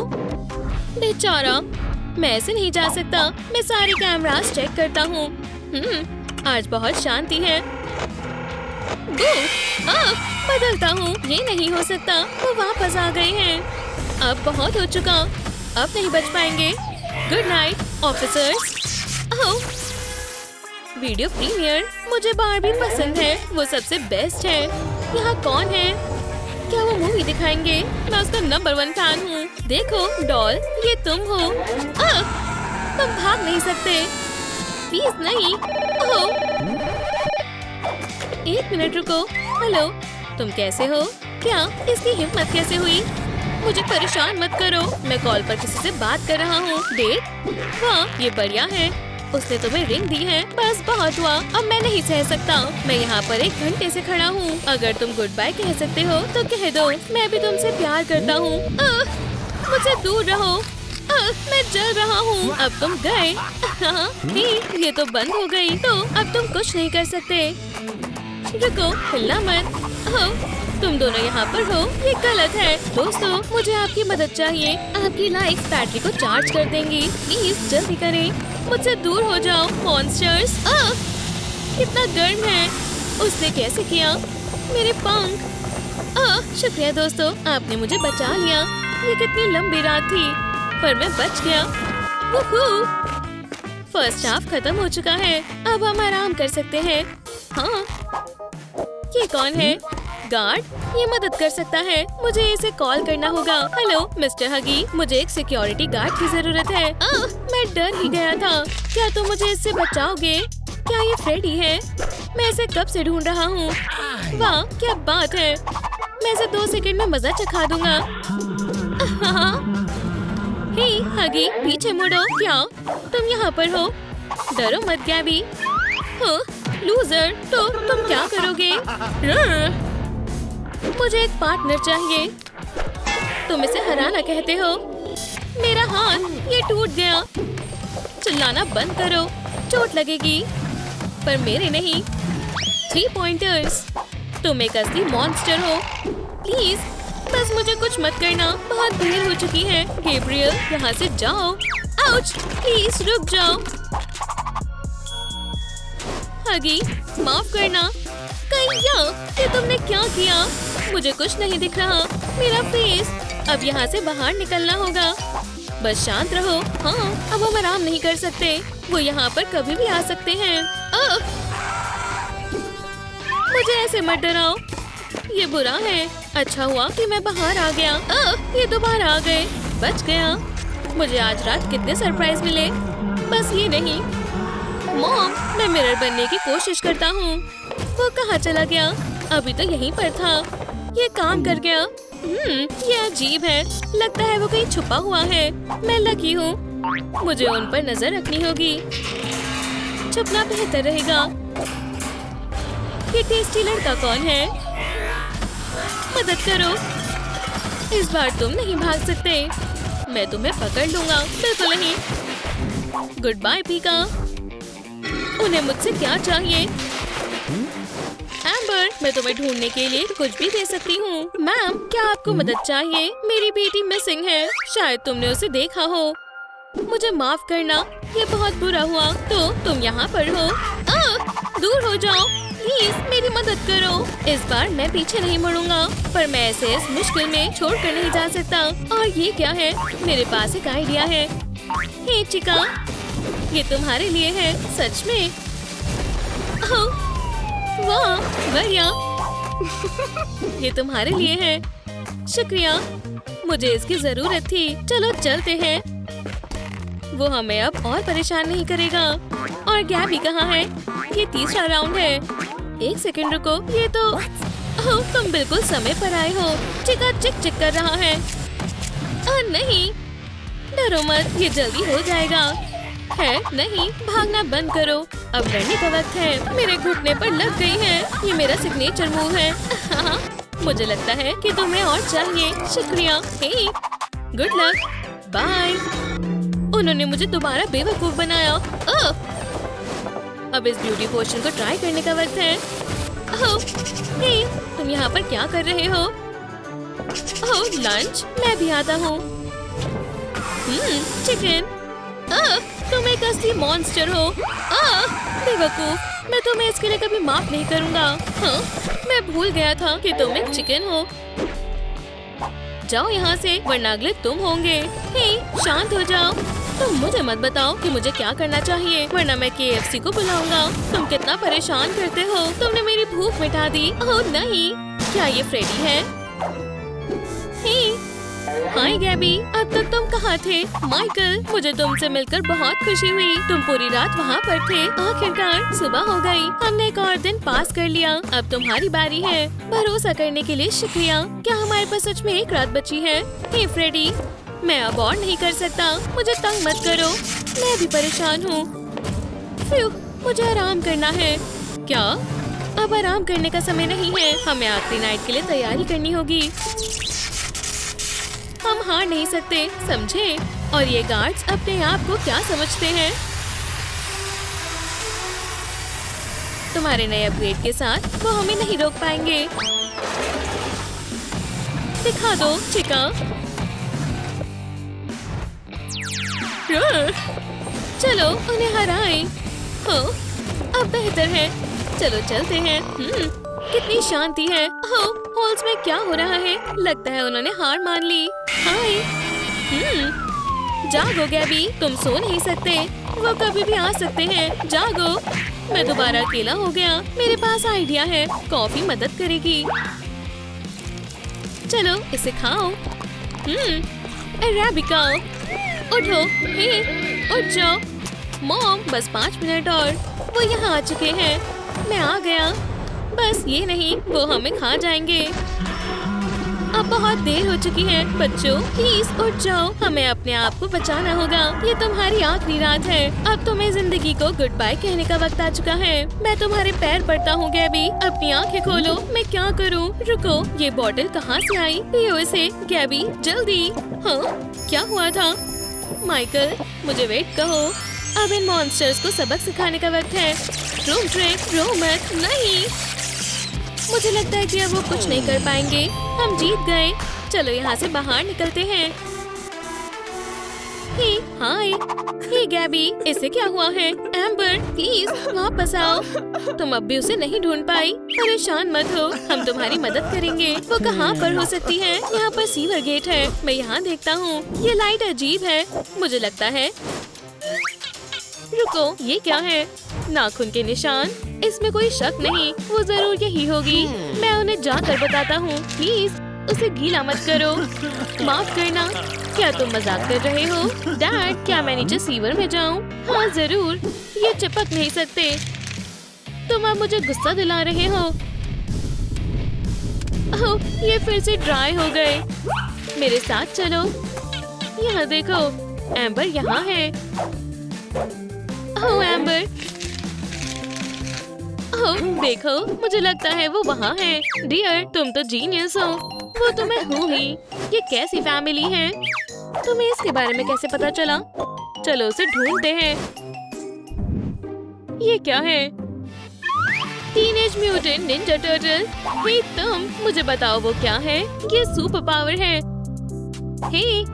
बेचारा, मैं ऐसे नहीं जा सकता। मैं सारे कैमरास चेक करता हूँ। आज बहुत शांति है। बदलता हूँ। ये नहीं हो सकता। वो वापस आ गए हैं। अब बहुत हो चुका। अब नहीं बच पाएंगे। Good night officers. Video premiere. मुझे बारबी पसंद है। वो सबसे बेस्ट है। यहाँ कौन है? क्या वो मूवी दिखाएंगे? मैं उसका नंबर 1 फैन हूँ। देखो डॉल, ये तुम हो। तुम भाग नहीं सकते। प्लीज नहीं। ओह! 1 मिनट रुको। हेलो, तुम कैसे हो? क्या इसकी हिम्मत कैसे हुई? मुझे परेशान मत करो, मैं कॉल पर किसी से बात कर रहा हूँ। डेट? वाह, ये बढ़िया है। उसने तुम्हें रिंग दी है। बस बहुत हुआ, अब मैं नहीं सह सकता। मैं यहाँ पर 1 घंटे से खड़ा हूँ। अगर तुम गुड बाय कह सकते हो तो कह दो। मैं भी तुमसे प्यार करता हूँ। मुझसे दूर रहो। मैं जल रहा हूँ। अब तुम गए। हे, ये तो बंद हो गई, तो अब तुम कुछ नहीं कर सकते। रुको, हिलना मत। तुम दोनों यहाँ पर हो, ये गलत है। दोस्तों, मुझे आपकी मदद चाहिए। आपकी लाइफ बैटरी को चार्ज कर देंगी। प्लीज जल्दी करें। मुझसे दूर हो जाओ मॉन्स्टर्स। कितना गर्म है। उसने कैसे किया? मेरे पंख। शुक्रिया दोस्तों, आपने मुझे बचा लिया। ये कितनी लंबी रात थी, पर मैं बच गया। वूहू! फर्स्ट हाफ खत्म हो चुका है। अब हम आराम कर सकते हैं। हाँ, ये कौन है? गार्ड? ये मदद कर सकता है। मुझे इसे कॉल करना होगा। हेलो मिस्टर हगी, मुझे एक सिक्योरिटी गार्ड की जरूरत है। मैं डर ही गया था। क्या तुम मुझे इससे बचाओगे? क्या ये फ्रेडी है? मैं इसे कब से ढूंढ रहा हूँ। वाह, क्या बात है। मैं इसे 2 सेकंड में मजा चखा दूंगा। हे हगी, पीछे मुड़ो। क्या तुम यहाँ पर हो? डरो मत गैबी। लूजर, तो तुम क्या करोगे? मुझे एक पार्टनर चाहिए। तुम इसे हराना कहते हो। मेरा हाथ, ये टूट गया। चिल्लाना बंद करो, चोट लगेगी। पर मेरे नहीं। 3 पॉइंटर्स। तुम एक असली मॉन्स्टर हो। प्लीज बस मुझे कुछ मत करना। बहुत देर हो चुकी है। गैब्रियल, यहाँ से जाओ। आउच! प्लीज रुक जाओ। हगी, माफ करना। कहिया, ये तुमने क्या किया? मुझे कुछ नहीं दिख रहा। मेरा फेस। अब यहाँ से बाहर निकलना होगा। बस शांत रहो। हाँ, अब हम आराम नहीं कर सकते। वो यहाँ पर कभी भी आ सकते हैं। मुझे ऐसे मत डराओ। ये बुरा है। अच्छा हुआ कि मैं बाहर आ गया। ये दोबारा आ गए। बच गया। मुझे आज रात कितने सरप्राइज मिले। बस ये नहीं। मॉम, मैं मिरर बनने की कोशिश करता हूँ। वो कहाँ चला गया? अभी तो यहीं पर था। ये काम कर गया। ये अजीब है। लगता है वो कहीं छुपा हुआ है। मैं लकी हूँ। मुझे उन पर नजर रखनी होगी। छुपना बेहतर रहेगा। ये टेस्टी लड़का कौन है? मदद करो। इस बार तुम नहीं भाग सकते। मैं तुम्हें पकड़ लूंगा। बिल्कुल नहीं। गुड बाय पीका। उन्हें मुझसे क्या चाहिए? एम्बर, मैं तुम्हें ढूंढने के लिए कुछ भी दे सकती हूँ। मैम, क्या आपको मदद चाहिए? मेरी बेटी मिसिंग है। शायद तुमने उसे देखा हो। मुझे माफ करना, ये बहुत बुरा हुआ। तो तुम यहाँ पर हो। दूर हो जाओ। प्लीज मेरी मदद करो। इस बार मैं पीछे नहीं मुड़ूंगा, पर मैं ऐसे इस मुश्किल में छोड़कर नहीं जा सकता। और ये क्या है? मेरे पास एक आइडिया है। हे चिका, ये तुम्हारे लिए है। सच में? वाह, बढ़िया। ये तुम्हारे लिए है। शुक्रिया, मुझे इसकी जरूरत थी। चलो चलते हैं। वो हमें अब और परेशान नहीं करेगा। और गैबी कहाँ है? ये तीसरा राउंड है। 1 सेकंड रुको। ये तो तुम बिल्कुल समय पर आए हो। चिका चिक चिक कर रहा है। नहीं, डरो मत, ये जल्दी हो जाएगा। है नहीं, भागना बंद करो। अब लड़ने का वक्त है। मेरे घुटने पर लग गई है। ये मेरा सिग्नेचर मूव है। मुझे लगता है कि तुम्हें और चाहिए। शुक्रिया। हे, गुड लक। बाय। उन्होंने मुझे दोबारा बेवकूफ बनाया। अब इस ब्यूटी पोशन को ट्राई करने का वक्त है। हे, तुम यहाँ पर क्या कर रहे हो? लंच? मैं भी आता हूँ। चिकन। तुम एक असली मॉन्स्टर हो। बेवकूफ, मैं तुम्हें इसके लिए कभी माफ नहीं करूँगा। मैं भूल गया था कि तुम एक चिकन हो। जाओ यहाँ से, वरना अगले तुम होंगे। हे, शांत हो जाओ। तुम मुझे मत बताओ कि मुझे क्या करना चाहिए, वरना मैं KFC को बुलाऊंगा। तुम कितना परेशान करते हो। तुमने मेरी भूख मिटा दी। ओह नहीं, क्या ये फ्रेडी है? हे, हाय गैबी, अब तक तुम कहाँ थे? माइकल, मुझे तुमसे मिलकर बहुत खुशी हुई। तुम पूरी रात वहाँ पर थे। आखिरकार सुबह हो गई। हमने एक और दिन पास कर लिया। अब तुम्हारी बारी है। भरोसा करने के लिए शुक्रिया। क्या हमारे पास सच में एक रात बची है? हे फ्रेडी, मैं अब और नहीं कर सकता। मुझे तंग मत करो, मैं भी परेशान हूँ। मुझे आराम करना है। क्या? अब आराम करने का समय नहीं है। हमें आखिरी नाइट के लिए तैयारी करनी होगी। हम हार नहीं सकते, समझे? और ये गार्ड्स अपने आप को क्या समझते हैं? तुम्हारे नए अपग्रेड के साथ वो हमें नहीं रोक पाएंगे। दिखा दो चिका। चलो उन्हें हराएं। हो, अब बेहतर है। चलो चलते हैं। कितनी शांति है। हो, हॉल्स में क्या हो रहा है? लगता है उन्होंने हार मान ली। हाय। जागो गैबी, तुम सो नहीं सकते। वो कभी भी आ सकते हैं। जागो। मैं दोबारा अकेला हो गया। मेरे पास आइडिया है। कॉफी मदद करेगी। चलो इसे खाओ। अरेबिका, उठो। हे, उठ जाओ। मॉम, बस 5 मिनट और। वो यहाँ आ चुके हैं। मैं आ गया। बस ये नहीं, वो हमें खा जाएंगे। अब बहुत देर हो चुकी है। बच्चों प्लीज उठ जाओ। हमें अपने आप को बचाना होगा। ये तुम्हारी आखिरी रात है। अब तुम्हें जिंदगी को गुड बाय कहने का वक्त आ चुका है। मैं तुम्हारे पैर पड़ता हूँ गैबी। अपनी आंखें खोलो। मैं क्या करूँ? रुको, ये बॉटल कहाँ से आई? पियो इसे। गैबी जल्दी। हाँ, क्या हुआ था? माइकल, मुझे वेट कहो। अब इन मॉन्स्टर्स को सबक सिखाने का वक्त है। रोम ट्रेक, रो मत। नहीं, मुझे लगता है कि अब वो कुछ नहीं कर पाएंगे। हम जीत गए। चलो यहाँ से बाहर निकलते हैं। हे, हाय। हे गैबी, इसे क्या हुआ है? एम्बर प्लीज वापस आओ। तुम अब भी उसे नहीं ढूंढ पाई। परेशान मत हो, हम तुम्हारी मदद करेंगे। वो कहाँ पर हो सकती है? यहाँ पर सीवर गेट है। मैं यहाँ देखता हूँ। ये लाइट अजीब है। मुझे लगता है। रुको, ये क्या है? नाखून के निशान। इसमें कोई शक नहीं, वो जरूर यही होगी। मैं उन्हें जाकर बताता हूँ। प्लीज उसे गीला मत करो। माफ करना। क्या तुम मजाक कर रहे हो? डैड, क्या मैं नीचे सीवर में जाऊँ? हाँ जरूर। ये चिपक नहीं सकते। तुम अब मुझे गुस्सा दिला रहे हो। ओह, ये फिर से ड्राई हो गए। मेरे साथ चलो। यहाँ देखो, एम्बर यहाँ है। ओह एम्बर। ओह देखो, मुझे लगता है वो वहाँ है। डियर, तुम तो जीनियस हो। वो तो मैं हूँ ही। ये कैसी फैमिली है? तुम्हें इसके बारे में कैसे पता चला? चलो उसे ढूंढते हैं। ये क्या है? Teenage mutant ninja turtle. हे तुम, मुझे बताओ वो क्या है? ये सुपर पावर है। हे,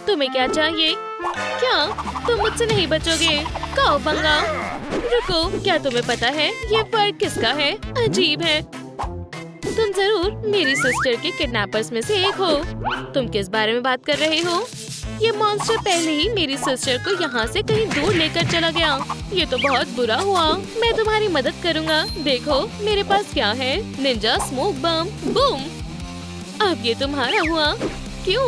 तुम्हें क्या चाहिए? क्या तुम मुझसे नहीं बचोगे? काओबंगा। रुको, क्या तुम्हें पता है ये फर्क किसका है? अजीब है। तुम जरूर मेरी सिस्टर के किडनैपर्स में से एक हो। तुम किस बारे में बात कर रहे हो? ये मॉन्स्टर पहले ही मेरी सिस्टर को यहाँ से कहीं दूर लेकर चला गया। ये तो बहुत बुरा हुआ। मैं तुम्हारी मदद करूँगा। देखो मेरे पास क्या है? निंजा स्मोक बम। बूम। अब ये तुम्हारा हुआ। क्यों?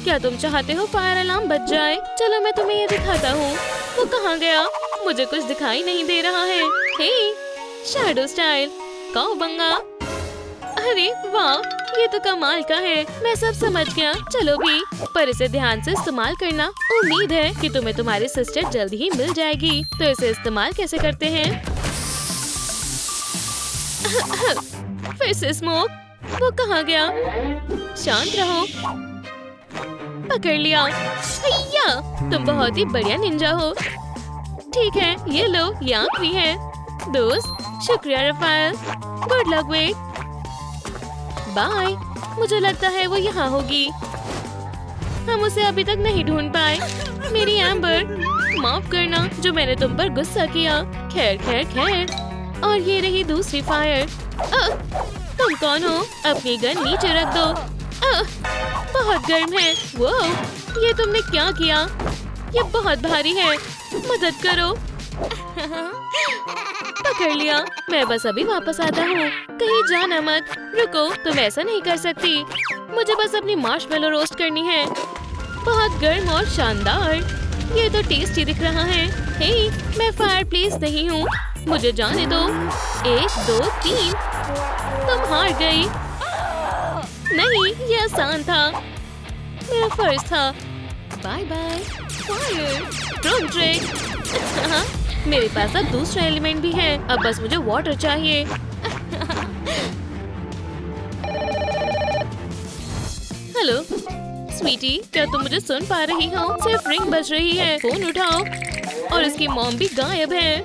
क्या तुम चाहते हो फायर अलार्म बज जाए? चलो मैं तुम्हें ये दिखाता हूँ। वो कहाँ गया? मुझे कुछ दिखाई नहीं दे रहा है। हे, शैडो स्टाइल। काओबंगा। अरे वाह, ये तो कमाल का है। मैं सब समझ गया। चलो भी, पर इसे ध्यान से इस्तेमाल करना। उम्मीद है कि तुम्हें तुम्हारी सिस्टर जल्द ही मिल जाएगी। तो इसे इस्तेमाल कैसे करते हैं? फिर से स्मोक। वो कहाँ गया? शांत रहो। पकड़ लिया। भैया, तुम बहुत ही बढ़िया निंजा हो। ठीक है, ये लो, ये आखिरी है। दोस्त, शुक्रिया Raphael. Good luck wait. Bye. मुझे लगता है वो यहाँ होगी। हम उसे अभी तक नहीं ढूंढ पाए। मेरी एम्बर, माफ करना जो मैंने तुम पर गुस्सा किया। खैर खैर खैर। और ये रही दूसरी फायर। तुम कौन हो? अपनी गन नीचे रख दो। बहुत गर्म है। वो, ये तुमने क्या किया? ये बहुत भारी है। मदद करो। पकड़ लिया। मैं बस अभी वापस आता हूँ। कहीं जाना मत। रुको, तुम ऐसा नहीं कर सकती। मुझे बस अपनी मार्शमेलो रोस्ट करनी है। बहुत गर्म और शानदार। ये तो टेस्टी दिख रहा है। हे, मैं फायरप्लेस नहीं हूँ, मुझे जाने दो। 1 2 3। तुम हार गई। नहीं, ये आसान था। मेरा फर्ज था। Bye bye fire from trick. मेरे पास अब दूसरा एलिमेंट भी है। अब बस मुझे वाटर चाहिए। हेलो स्वीटी, क्या तुम मुझे सुन पा रही हो? सिर्फ रिंग बज रही है, फोन उठाओ। और इसकी मॉम भी गायब है।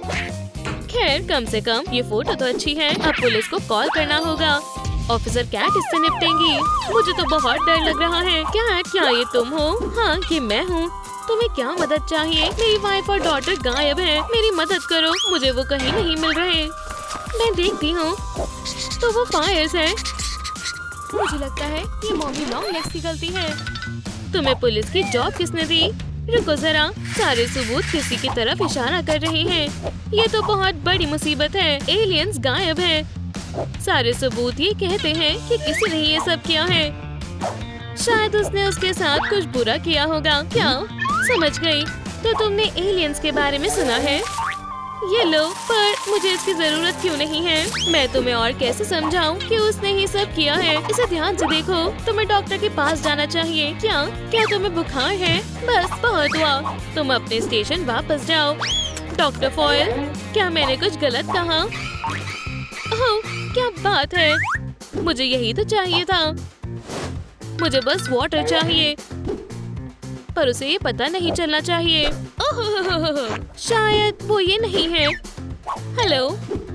खैर, कम से कम ये फोटो तो अच्छी है। अब पुलिस को कॉल करना होगा। ऑफिसर कैट इससे निपटेंगी। मुझे तो बहुत डर लग रहा है। क्या ये तुम हो? हाँ, ये मैं हूँ। तुम्हें क्या मदद चाहिए? मेरी वाइफ और डॉटर गायब है। मेरी मदद करो, मुझे वो कहीं नहीं मिल रहे। मैं देखती हूँ। तो वो फायर्स है। मुझे लगता है ये मॉमी लॉन्ग लेग्स की गलती है। तुम्हें पुलिस की जॉब किसने दी? रुको जरा, सारे सबूत किसी की तरफ इशारा कर रहे हैं। ये तो बहुत बड़ी मुसीबत है। एलियंस गायब हैं। सारे सबूत ये कहते हैं कि किसी ने ये सब किया है। शायद उसने उसके साथ कुछ बुरा किया होगा। क्या? समझ गई। तो तुमने एलियंस के बारे में सुना है? ये लो, पर मुझे इसकी जरूरत क्यों नहीं है? मैं तुम्हें और कैसे समझाऊं कि उसने ही सब किया है? इसे ध्यान से देखो। तुम्हें डॉक्टर के पास जाना चाहिए। क्या तुम्हें बुखार है? बस बहुत हुआ। तुम अपने स्टेशन वापस जाओ। डॉक्टर फॉयल, क्या मैंने कुछ गलत कहा? ओह, क्या बात है। मुझे यही तो चाहिए था। मुझे बस वाटर चाहिए, पर उसे ये पता नहीं चलना चाहिए। ओह, शायद वो ये नहीं है। हेलो,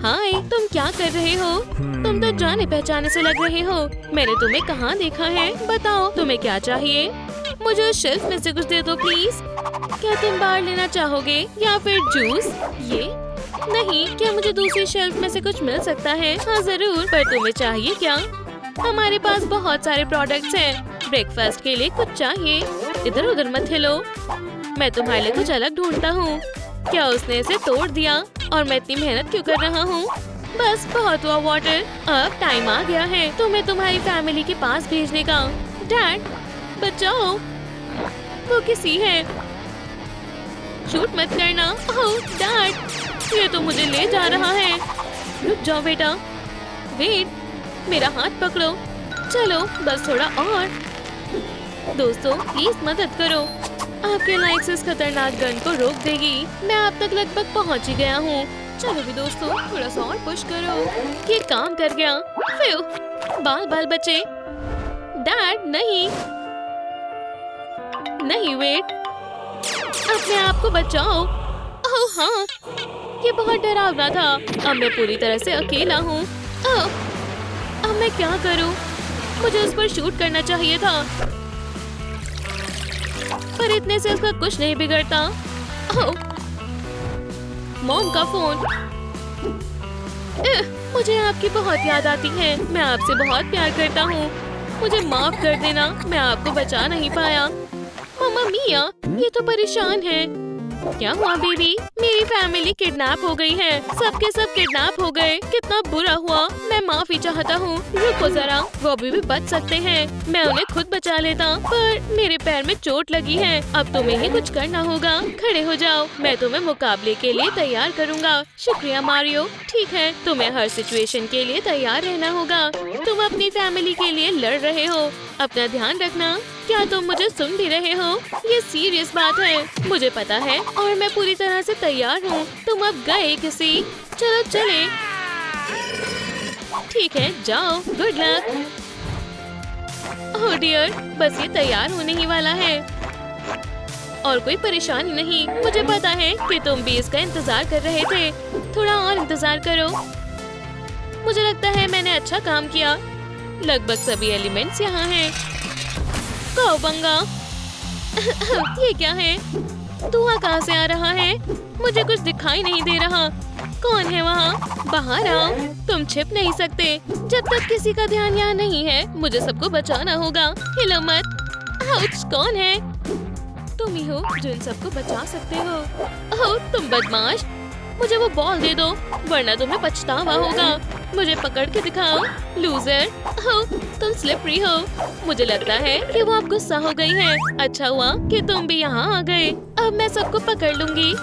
हाय, तुम क्या कर रहे हो? तुम तो जाने पहचाने से लग रहे हो। मैंने तुम्हें कहाँ देखा है? बताओ, तुम्हें क्या चाहिए? मुझे उस शेल्फ में से कुछ दे दो प्लीज। क्या तुम बार लेना चाहोगे या फिर जूस? ये नहीं, क्या मुझे दूसरी शेल्फ में से कुछ मिल सकता है? हाँ जरूर, पर तुम्हें चाहिए क्या? हमारे पास बहुत सारे प्रोडक्ट्स हैं। ब्रेकफास्ट के लिए कुछ चाहिए? इधर उधर मत हिलो, मैं तुम्हारे लिए कुछ अलग ढूंढता हूँ। क्या उसने इसे तोड़ दिया? और मैं इतनी मेहनत क्यों कर रहा हूँ? बस बहुत हुआ वाटर। अब टाइम आ गया है तुम्हें तुम्हारी फैमिली के पास भेजने का। डैड, बचाओ, वो किसी है। शूट मत करना। ओह डैड, ये तो मुझे ले जा रहा है। रुक जाओ बेटा। वेट, मेरा हाथ पकड़ो। चलो, बस थोड़ा और। दोस्तों, प्लीज मदद करो। आपके लाइक्स इस खतरनाक गन को रोक देगी। मैं आप तक लगभग पहुंच ही गया हूँ। चलो भी दोस्तों, थोड़ा सा और पुश करो। ये काम कर गया। फिर बाल बाल बचे। डैड, नहीं नहीं, वेट, अपने आप को बचाओ। ओह हाँ, ये बहुत डरावना था। अब मैं पूरी तरह से अकेला हूँ। अब मैं क्या करूँ? मुझे उस पर शूट करना चाहिए था, पर इतने से उसका कुछ नहीं बिगड़ता। ओह, मॉम का फोन। मुझे आपकी बहुत याद आती है। मैं आपसे बहुत प्यार करता हूँ। मुझे माफ कर देना, मैं आपको बचा नहीं पाया। मम्मा मिया, ये तो परेशान है। क्या हुआ बेबी? मेरी फैमिली किडनैप हो गई है। सबके सब किडनैप हो गए। कितना बुरा हुआ। मैं माफी चाहता हूँ। रुको जरा, वो अभी भी बच सकते हैं। मैं उन्हें खुद बचा लेता, पर मेरे पैर में चोट लगी है। अब तुम्हें ही कुछ करना होगा। खड़े हो जाओ, मैं तुम्हें मुकाबले के लिए तैयार करूँगा। शुक्रिया मारियो। ठीक है, तुम्हें हर सिचुएशन के लिए तैयार रहना होगा। तुम अपनी फैमिली के लिए लड़ रहे हो। अपना ध्यान रखना। क्या तुम मुझे सुन भी रहे हो? ये सीरियस बात है, मुझे पता है, और मैं पूरी तरह से तैयार हूँ। तुम अब गए किसी। चलो चले। ठीक है, जाओ। Good luck. ओह डियर, बस ये तैयार होने ही वाला है। और कोई परेशानी नहीं। मुझे पता है कि तुम भी इसका इंतजार कर रहे थे। थोड़ा और इंतजार करो। मुझे लगता है मैंने अच्छा काम किया। लगभग सभी एलिमेंट्स यहाँ हैं। कौबंगा, ये क्या है? धुआं कहाँ से आ रहा है? मुझे कुछ दिखाई नहीं दे रहा। कौन है वहाँ? बाहर आओ। तुम छिप नहीं सकते। जब तक किसी का ध्यान यहाँ नहीं है, मुझे सबको बचाना होगा। हिलो मत। आउच, कौन है? तुम ही हो जो इन सबको बचा सकते हो। ओह तुम बदमाश, मुझे वो बॉल दे दो, वरना तुम्हें पछतावा होगा। मुझे पकड़ के दिखाओ लूजर। हो, तुम स्लिपरी हो। मुझे लगता है कि वो अब गुस्सा हो गई है। अच्छा हुआ कि तुम भी यहाँ आ गए। अब मैं सबको पकड़ लूंगी।